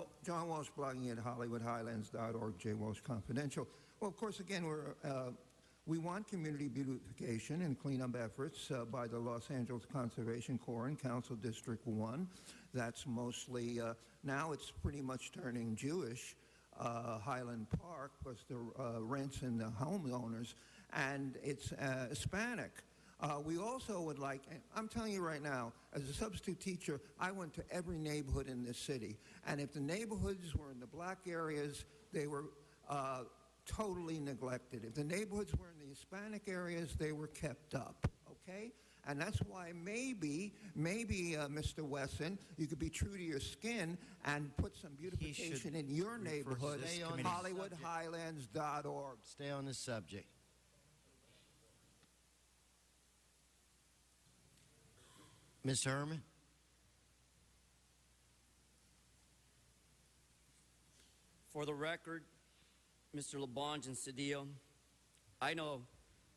Walsh, blogging at HollywoodHighlands.org, J. Walsh Confidential. Well, of course, again, we want community beautification and cleanup efforts by the Los Angeles Conservation Corps and Council District 1. That's mostly, now it's pretty much turning Jewish. Highland Park was the rents and the homeowners, and it's Hispanic. We also would like, and I'm telling you right now, as a substitute teacher, I went to every neighborhood in this city, and if the neighborhoods were in the black areas, they were totally neglected. If the neighborhoods were in the Hispanic areas, they were kept up, okay? And that's why maybe, Mr. Wesson, you could be true to your skin and put some beautification in your neighborhood. HollywoodHighlands.org. Stay on the subject. Mr. Herman? For the record, Mr. LaBonge and Cedillo, I know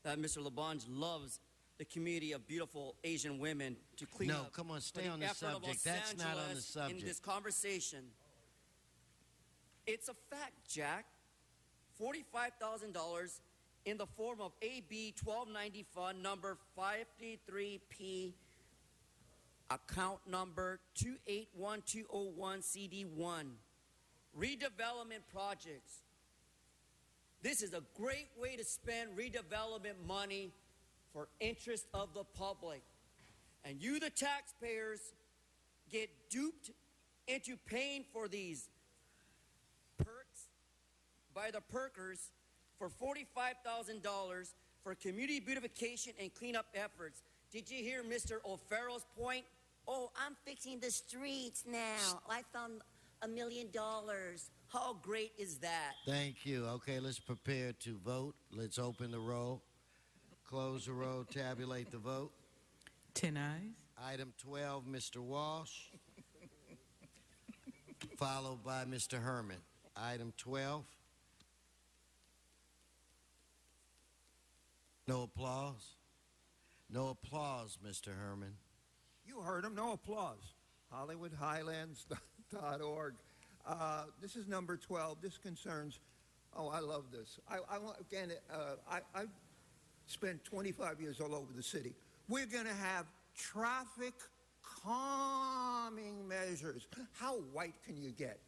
that Mr. LaBonge loves the community of beautiful Asian women to clean No, up. come on, stay for on the effort of subject. Los That's not on the Angeles subject. In this conversation, it's a fact, Jack. $45,000 in the form of AB 1290 Fund number 53P, account number 281201 CD1, redevelopment projects. This is a great way to spend redevelopment money for interest of the public. And you, the taxpayers, get duped into paying for these perks by the perkers for $45,000 for community beautification and cleanup efforts. Did you hear Mr. O'Farrell's point? Oh, I'm fixing the streets now. I found $1 million. How great is that? Thank you. Okay, let's prepare to vote. Let's open the roll, close the roll, tabulate the vote. 10 ayes. Item 12, Mr. Walsh, followed by Mr. Herman. Item 12. No applause? No applause, Mr. Herman. You heard him. No applause. HollywoodHighlands.org. This is number 12. This concerns. Oh, I love this. I spent 25 years all over the city. We're going to have traffic calming measures. How white can you get?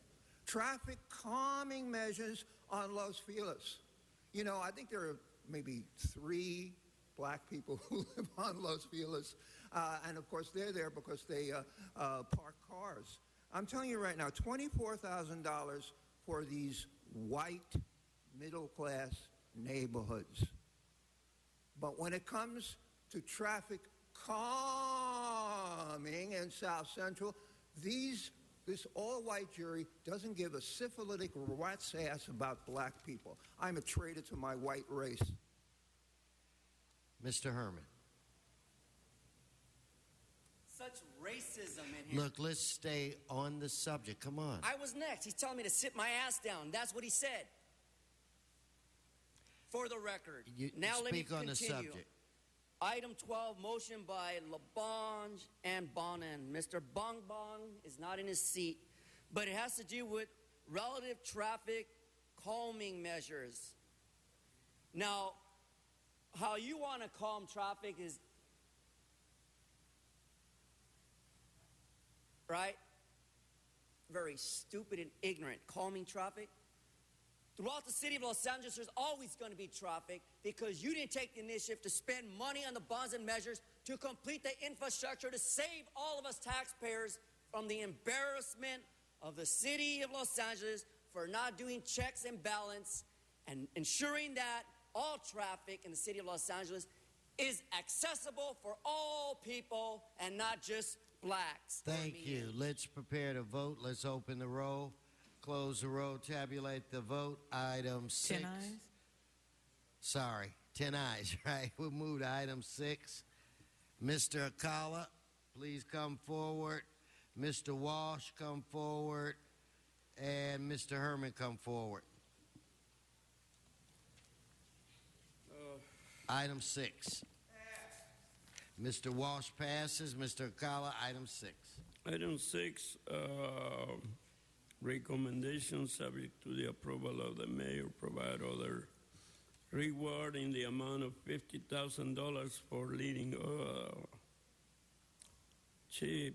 Traffic calming measures on Los Feliz. You know, I think there are maybe 3 black people who live on Los Feliz. And, of course, they're there because they park cars. I'm telling you right now, $24,000 for these white middle-class neighborhoods. But when it comes to traffic calming in South Central, this all-white jury doesn't give a syphilitic rat's ass about black people. I'm a traitor to my white race. Mr. Herman. Such racism in here. Look, let's stay on the subject. Come on. I was next. He's telling me to sit my ass down. That's what he said. For the record. Now let me speak on continue. the subject. Item 12, motion by LaBonge and Bonin. Mr. Bong Bong is not in his seat, but it has to do with relative traffic calming measures. Now, how you want to calm traffic is, right? Very stupid and ignorant. Calming traffic. Throughout the city of Los Angeles, there's always going to be traffic because you didn't take the initiative to spend money on the bonds and measures to complete the infrastructure to save all of us taxpayers from the embarrassment of the city of Los Angeles for not doing checks and balance and ensuring that all traffic in the city of Los Angeles is accessible for all people and not just blacks. Thank you. Let's prepare to vote. Let's open the roll, close the roll, tabulate the vote. Item 6. 10 ayes. Sorry, 10 ayes, right? We'll move to item 6. Mr. Akala, please come forward. Mr. Walsh, come forward. And Mr. Herman, come forward. Item 6. Mr. Walsh passes. Mr. Akala, item 6. Item 6, recommendations subject to the approval of the mayor provide other reward in the amount of $50,000 for leading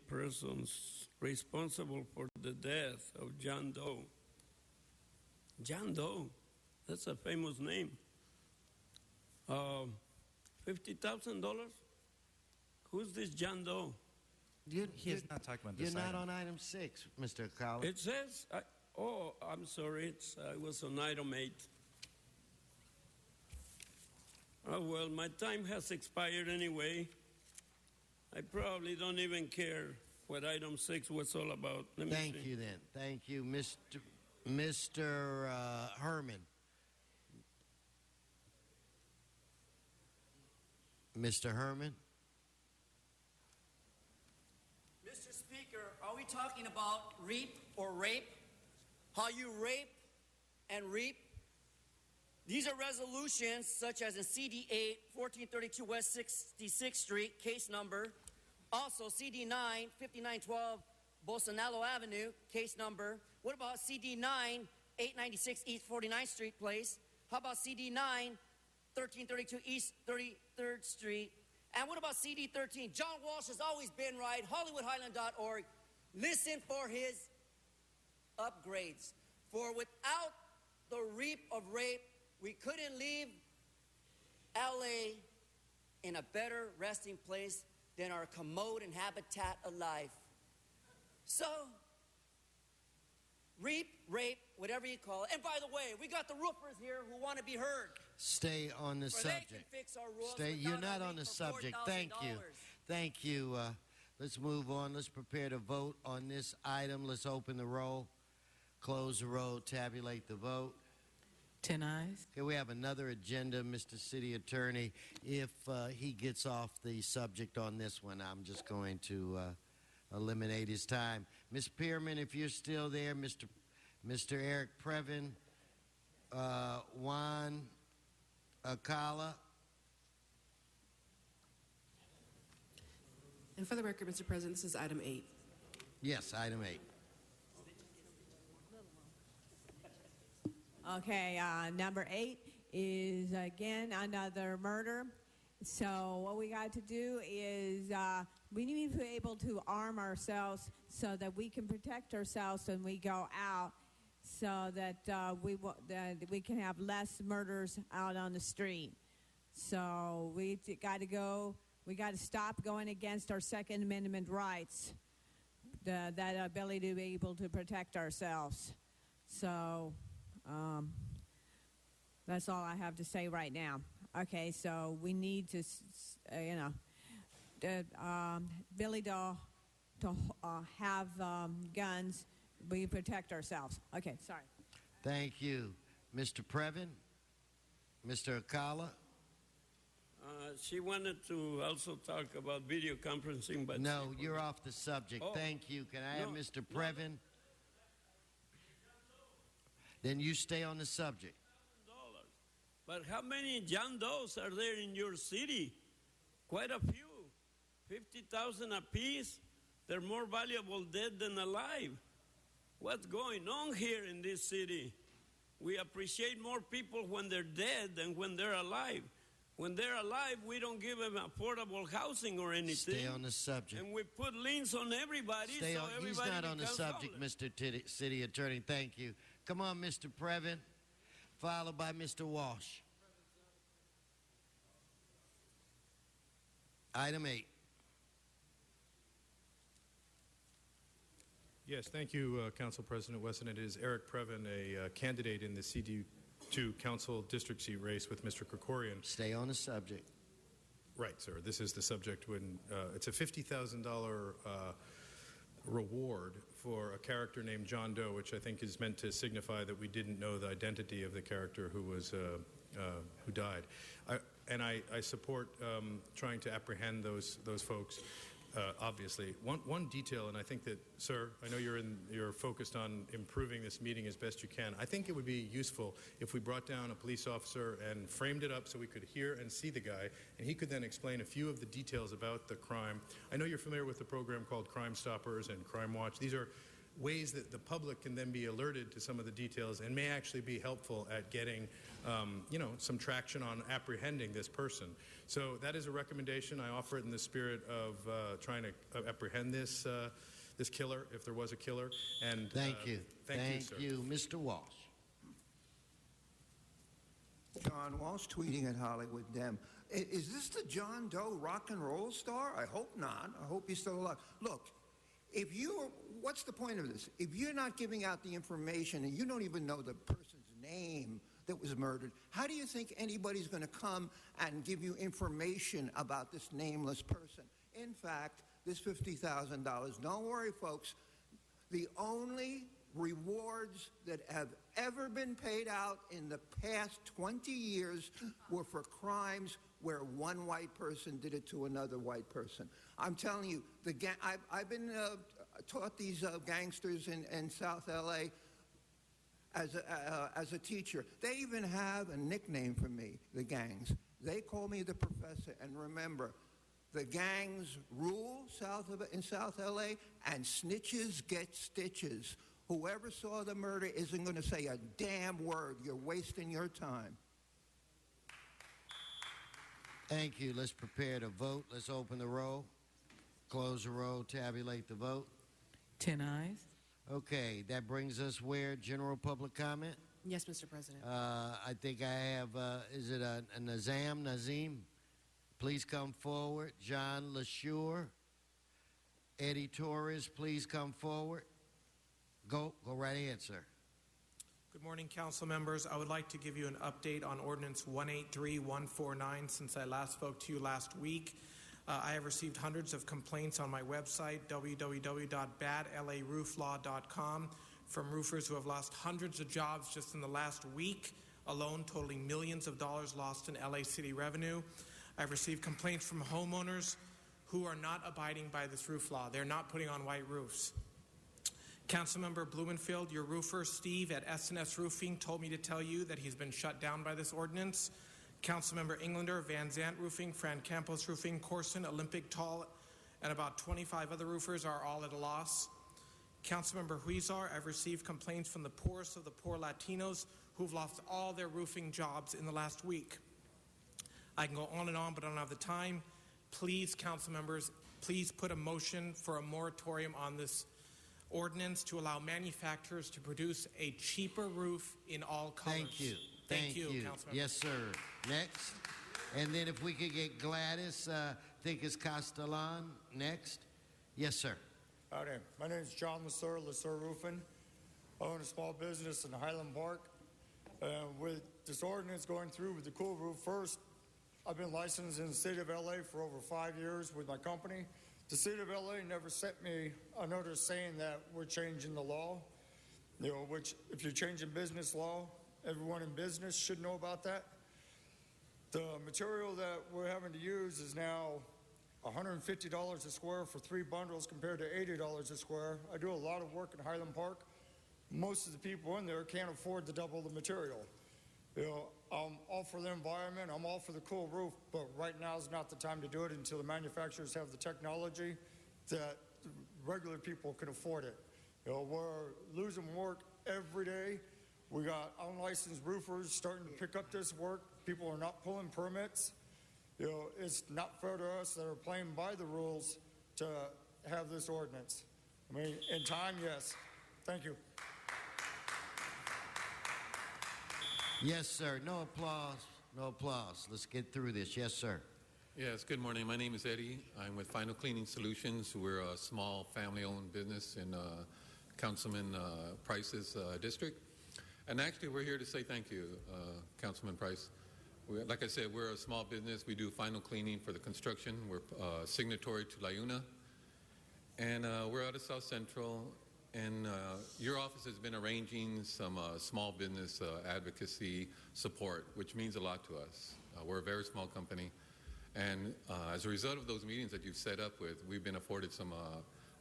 persons responsible for the death of John Doe. John Doe, that's a famous name. $50,000? Who's this John Doe? He is not talking about this You're not item. on item 6, Mr. Akala. It says, I'm sorry, I was on item 8. Oh, well, my time has expired anyway. I probably don't even care what item 6 was all about. Let me Thank see. you, then. Thank you, Mr. Herman. Mr. Herman? Speaker, are we talking about reap or rape? How you rape and reap? These are resolutions such as in CD 8, 1432 West 66th Street, case number. Also CD 9, 5912 Bolsonaro Avenue, case number. What about CD 9, 896 East 49th Street Place? How about CD 9, 1332 East 33rd Street? And what about CD 13? John Walsh has always been right. HollywoodHighland.org. Listen for his upgrades. For without the reap of rape, we couldn't leave LA in a better resting place than our commode and habitat alive. So, reap, rape, whatever you call it. And by the way, we got the roofers here who want to be heard. Stay on the subject. They can fix our roofs. You're not on the subject. Thank you. Thank you. Let's move on. Let's prepare to vote on this item. Let's open the roll, close the roll, tabulate the vote. 10 ayes. Okay, we have another agenda, Mr. City Attorney. If he gets off the subject on this one, I'm just going to eliminate his time. Ms. Pearman, if you're still there, Mr. Eric Previn, Juan Acala. And for the record, Mr. President, this is item 8. Yes, item 8. Okay, number 8 is, again, another murder. So what we got to do is we need to be able to arm ourselves so that we can protect ourselves when we go out, so that we can have less murders out on the street. So we got to stop going against our Second Amendment rights, that ability to be able to protect ourselves. So that's all I have to say right now. Okay, so we need to, Billy to have guns. We protect ourselves. Okay, sorry. Thank you. Mr. Previn? Mr. Acala? She wanted to also talk about video conferencing, but... No, you're off the subject. Oh. Thank you. Can I have Mr. Previn? Then you stay on the subject. But how many John Does are there in your city? Quite a few. 50,000 apiece. They're more valuable dead than alive. What's going on here in this city? We appreciate more people when they're dead than when they're alive. When they're alive, we don't give them affordable housing or anything. Stay on the subject. And we put liens on everybody. Stay on. Everybody He's not on the subject, homeless. Mr. City Attorney. Thank you. Come on, Mr. Previn, followed by Mr. Walsh. Item 8. Yes, thank you, Council President Wesson. It is Eric Previn, a candidate in the CD2 Council District seat race with Mr. Krikorian. Stay on the subject. Right, sir. This is the subject when it's a $50,000 reward for a character named John Doe, which I think is meant to signify that we didn't know the identity of the character who was who died. I support trying to apprehend those folks. Obviously, one detail, and I think that, sir, I know you're focused on improving this meeting as best you can. I think it would be useful if we brought down a police officer and framed it up so we could hear and see the guy, and he could then explain a few of the details about the crime. I know you're familiar with the program called Crime Stoppers and Crime Watch. These are ways that the public can then be alerted to some of the details and may actually be helpful at getting, some traction on apprehending this person. So that is a recommendation. I offer it in the spirit of trying to apprehend this killer, if there was a killer. And thank you. Thank you, Mr. Walsh. John Walsh tweeting at Hollywood Dem. Is this the John Doe rock and roll star? I hope not. I hope he's still alive. Look, what's the point of this? If you're not giving out the information and you don't even know the person's name that was murdered, how do you think anybody's going to come and give you information about this nameless person? In fact, this $50,000, don't worry, folks, the only rewards that have ever been paid out in the past 20 years were for crimes where one white person did it to another white person. I'm telling you, I've been taught these gangsters in South LA as a teacher. They even have a nickname for me, the gangs. They call me the professor. And remember, the gangs rule in South LA, and snitches get stitches. Whoever saw the murder isn't going to say a damn word. You're wasting your time. Thank you. Let's prepare to vote. Let's open the roll, close the roll, tabulate the vote. 10 ayes. Okay, that brings us where? General public comment? Yes, Mr. President. I think I have, is it a Nazim? Please come forward. John LaSure. Eddie Torres, please come forward. Go right ahead, sir. Good morning, council members. I would like to give you an update on Ordinance 183149 since I last spoke to you last week. I have received hundreds of complaints on my website, www.badlarooflaw.com, from roofers who have lost hundreds of jobs just in the last week alone, totaling millions of dollars lost in LA city revenue. I've received complaints from homeowners who are not abiding by this roof law. They're not putting on white roofs. Councilmember Blumenfield, your roofer, Steve, at S&S Roofing, told me to tell you that he's been shut down by this ordinance. Councilmember Englander, Van Zant Roofing, Fran Campos Roofing, Corson, Olympic Tall, and about 25 other roofers are all at a loss. Councilmember Huizar, I've received complaints from the poorest of the poor Latinos who've lost all their roofing jobs in the last week. I can go on and on, but I don't have the time. Please, council members, please put a motion for a moratorium on this ordinance to allow manufacturers to produce a cheaper roof in all colors. Thank you. Thank you, Councilmember. Yes, sir. Next. And then if we could get Gladys, I think it's Castellan, next. Yes, sir. Howdy. My name is John LaSur, LaSur Roofing. I own a small business in Highland Park. With this ordinance going through with the cool roof, first, I've been licensed in the city of LA for over 5 years with my company. The city of LA never sent me a notice saying that we're changing the law, which if you're changing business law, everyone in business should know about that. The material that we're having to use is now $150 a square for 3 bundles compared to $80 a square. I do a lot of work in Highland Park. Most of the people in there can't afford to double the material. I'm all for the environment, I'm all for the cool roof, but right now is not the time to do it until the manufacturers have the technology that regular people can afford it. We're losing work every day. We got unlicensed roofers starting to pick up this work. People are not pulling permits. It's not fair to us that are playing by the rules to have this ordinance. I mean, in time, yes. Thank you. Yes, sir. No applause. No applause. Let's get through this. Yes, sir. Yes, good morning. My name is Eddie. I'm with Final Cleaning Solutions. We're a small family-owned business in Councilman Price's district. And actually, we're here to say thank you, Councilman Price. Like I said, we're a small business. We do final cleaning for the construction. We're signatory to LIUNA. And we're out of South Central. And your office has been arranging some small business advocacy support, which means a lot to us. We're a very small company. And as a result of those meetings that you've set up with, we've been afforded some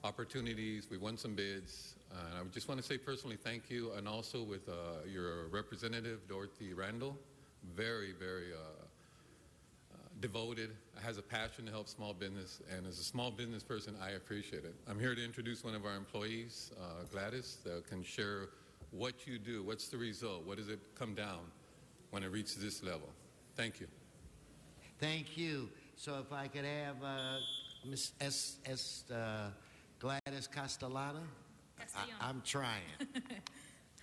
opportunities. We won some bids. And I just want to say personally thank you. And also with your representative, Dorothy Randall, very, very devoted, has a passion to help small business, and as a small business person, I appreciate it. I'm here to introduce one of our employees, Gladys, that can share what you do, what's the result, what does it come down when it reaches this level. Thank you. Thank you. So if I could have Miss Gladys Castellana. I'm trying.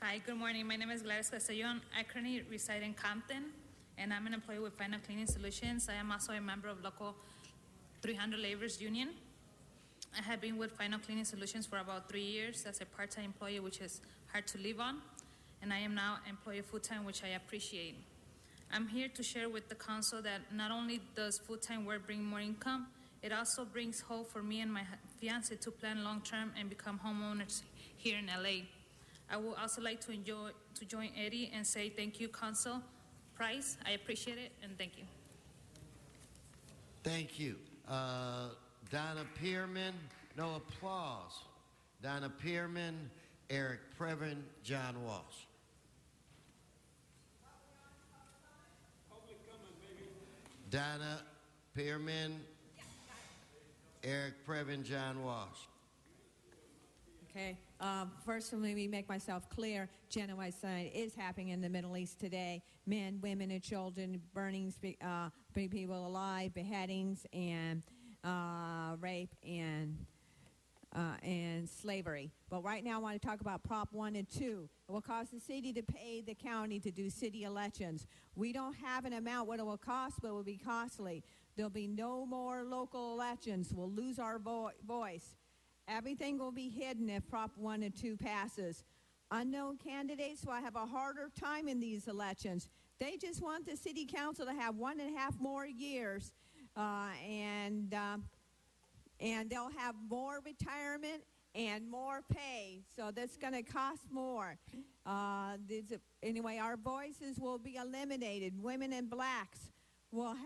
Hi, good morning. My name is Gladys Castellon. I currently reside in Compton, and I'm an employee with Final Cleaning Solutions. I am also a member of Local 300 Laborers Union. I have been with Final Cleaning Solutions for about 3 years as a part-time employee, which is hard to live on, and I am now employed full-time, which I appreciate. I'm here to share with the council that not only does full-time work bring more income, it also brings hope for me and my fiance to plan long-term and become homeowners here in LA. I would also like to join Eddie and say thank you, Council Price. I appreciate it, and thank you. Thank you. Donna Pearman, no applause. Donna Pearman, Eric Previn, John Walsh. Donna Pearman, Eric Previn, John Walsh. Okay. First, let me make myself clear. Genocide is happening in the Middle East today. Men, women, and children, burnings, people alive, beheadings, and rape, and slavery. But right now I want to talk about Prop 1 and 2. It will cost the city to pay the county to do city elections. We don't have an amount what it will cost, but it will be costly. There'll be no more local elections. We'll lose our voice. Everything will be hidden if Prop 1 and 2 passes. Unknown candidates will have a harder time in these elections. They just want the city council to have 1.5 more years, and they'll have more retirement and more pay. So that's going to cost more. Anyway, our voices will be eliminated. Women and blacks will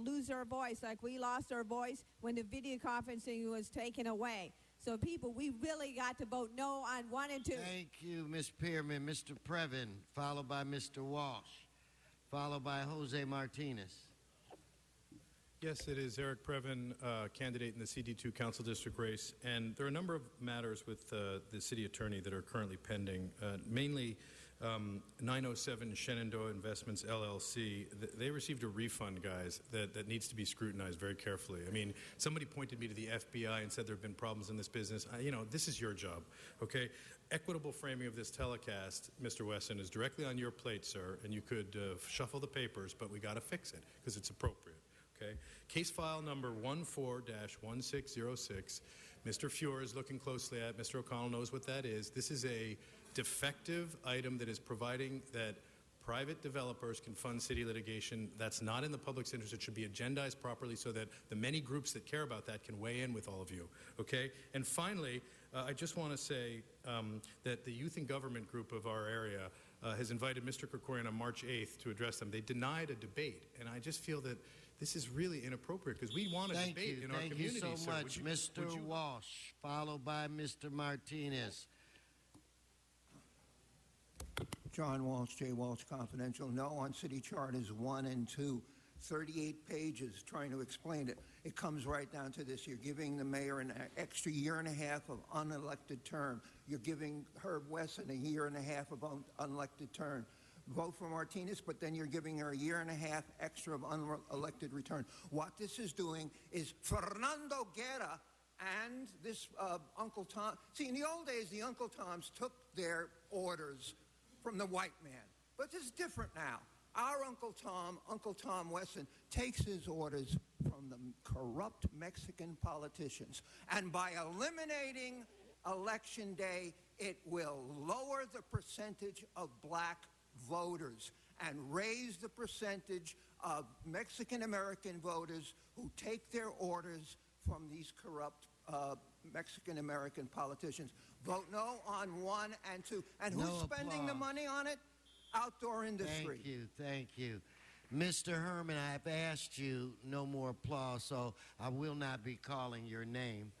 lose their voice, like we lost our voice when the video conferencing was taken away. So people, we really got to vote no on 1 and 2. Thank you, Ms. Pearman. Mr. Previn, followed by Mr. Walsh, followed by Jose Martinez. Yes, it is Eric Previn, candidate in the CD2 Council District race. And there are a number of matters with the city attorney that are currently pending, mainly 907 Shenandoah Investments, LLC. They received a refund, guys, that needs to be scrutinized very carefully. I mean, somebody pointed me to the FBI and said there have been problems in this business. This is your job, okay? Equitable framing of this telecast, Mr. Wesson, is directly on your plate, sir, and you could shuffle the papers, but we got to fix it because it's appropriate. Okay. Case file number 14-1606. Mr. Fuhr is looking closely at. Mr. O'Connell knows what that is. This is a defective item that is providing that private developers can fund city litigation. That's not in the public's interest. It should be agendized properly so that the many groups that care about that can weigh in with all of you. Okay. And finally, I just want to say that the Youth in Government group of our area has invited Mr. Krikorian on March 8th to address them. They denied a debate, and I just feel that this is really inappropriate because we want a debate in our community. Thank you so much. Mr. Walsh, followed by Mr. Martinez. John Walsh, J. Walsh Confidential. No on city charters 1 and 2. 38 pages trying to explain it. It comes right down to this. You're giving the mayor an extra 1.5 years of unelected term. You're giving Herb Wesson a 1.5 years of unelected term. Vote for Martinez, but then you're giving her a 1.5 years extra of unelected return. What this is doing is Fernando Guerra and this Uncle Tom. See, in the old days, the Uncle Toms took their orders from the white man. But this is different now. Our Uncle Tom Wesson, takes his orders from the corrupt Mexican politicians. And by eliminating Election Day, it will lower the percentage of black voters and raise the percentage of Mexican-American voters who take their orders from these corrupt Mexican-American politicians. Vote no on 1 and 2. And who's spending the money on it? Outdoor industry. Thank you. Mr. Herman, I've asked you no more applause, so I will not be calling your name.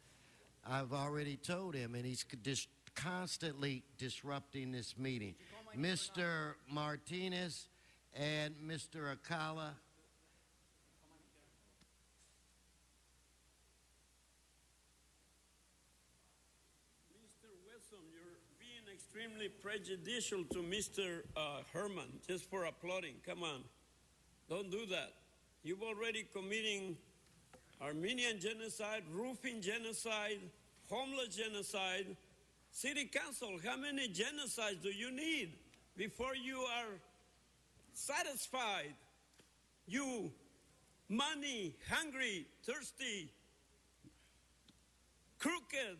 I've already told him, and he's constantly disrupting this meeting. Mr. Martinez and Mr. Akala. Mr. Wesson, you're being extremely prejudicial to Mr. Herman just for applauding. Come on. Don't do that. You've already committing Armenian genocide, roofing genocide, homeless genocide. City Council, how many genocides do you need before you are satisfied? You money, hungry, thirsty, crooked,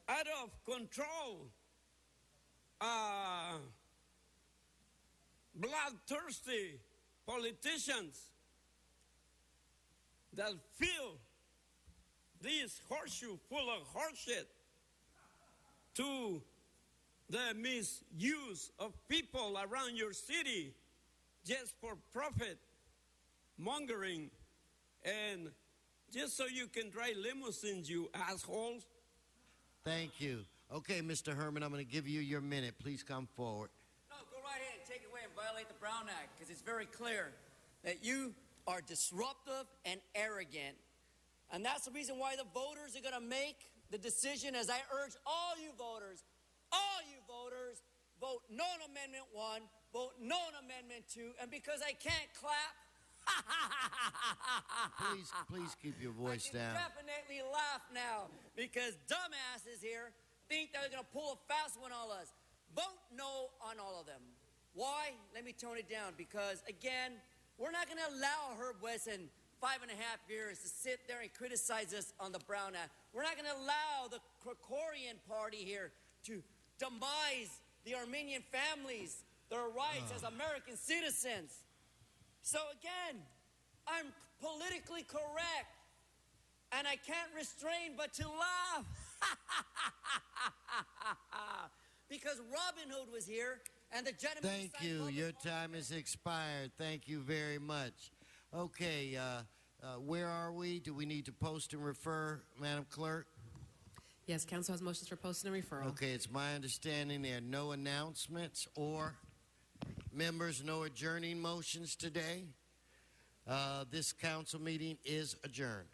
out of control, bloodthirsty politicians that fill this horseshoe full of horseshit to the misuse of people around your city just for profit mongering and just so you can drive limousines, you assholes. Thank you. Okay, Mr. Herman, I'm going to give you your minute. Please come forward. No, go right ahead and take it away and violate the Brown Act, because it's very clear that you are disruptive and arrogant. And that's the reason why the voters are going to make the decision, as I urge all you voters, vote no on Amendment 1, vote no on Amendment 2, and because I can't clap, Please keep your voice I can down. definitely laugh now, because dumbasses here think they're going to pull a fast one on us. Vote no on all of them. Why? Let me tone it down, because, again, we're not going to allow Herb Wesson 5.5 years to sit there and criticize us on the Brown Act. We're not going to allow the Krikorian party here to demise the Armenian families, their rights as American citizens. So again, I'm politically correct, and I can't restrain but to laugh. Because Robin Hood was here, and the gentleman... Thank you. Your time has expired. Thank you very much. Okay, where are we? Do we need to post and refer, Madam Clerk? Yes, council has motions for posting and referral. Okay, it's my understanding there are no announcements or members, no adjourning motions today. This council meeting is adjourned.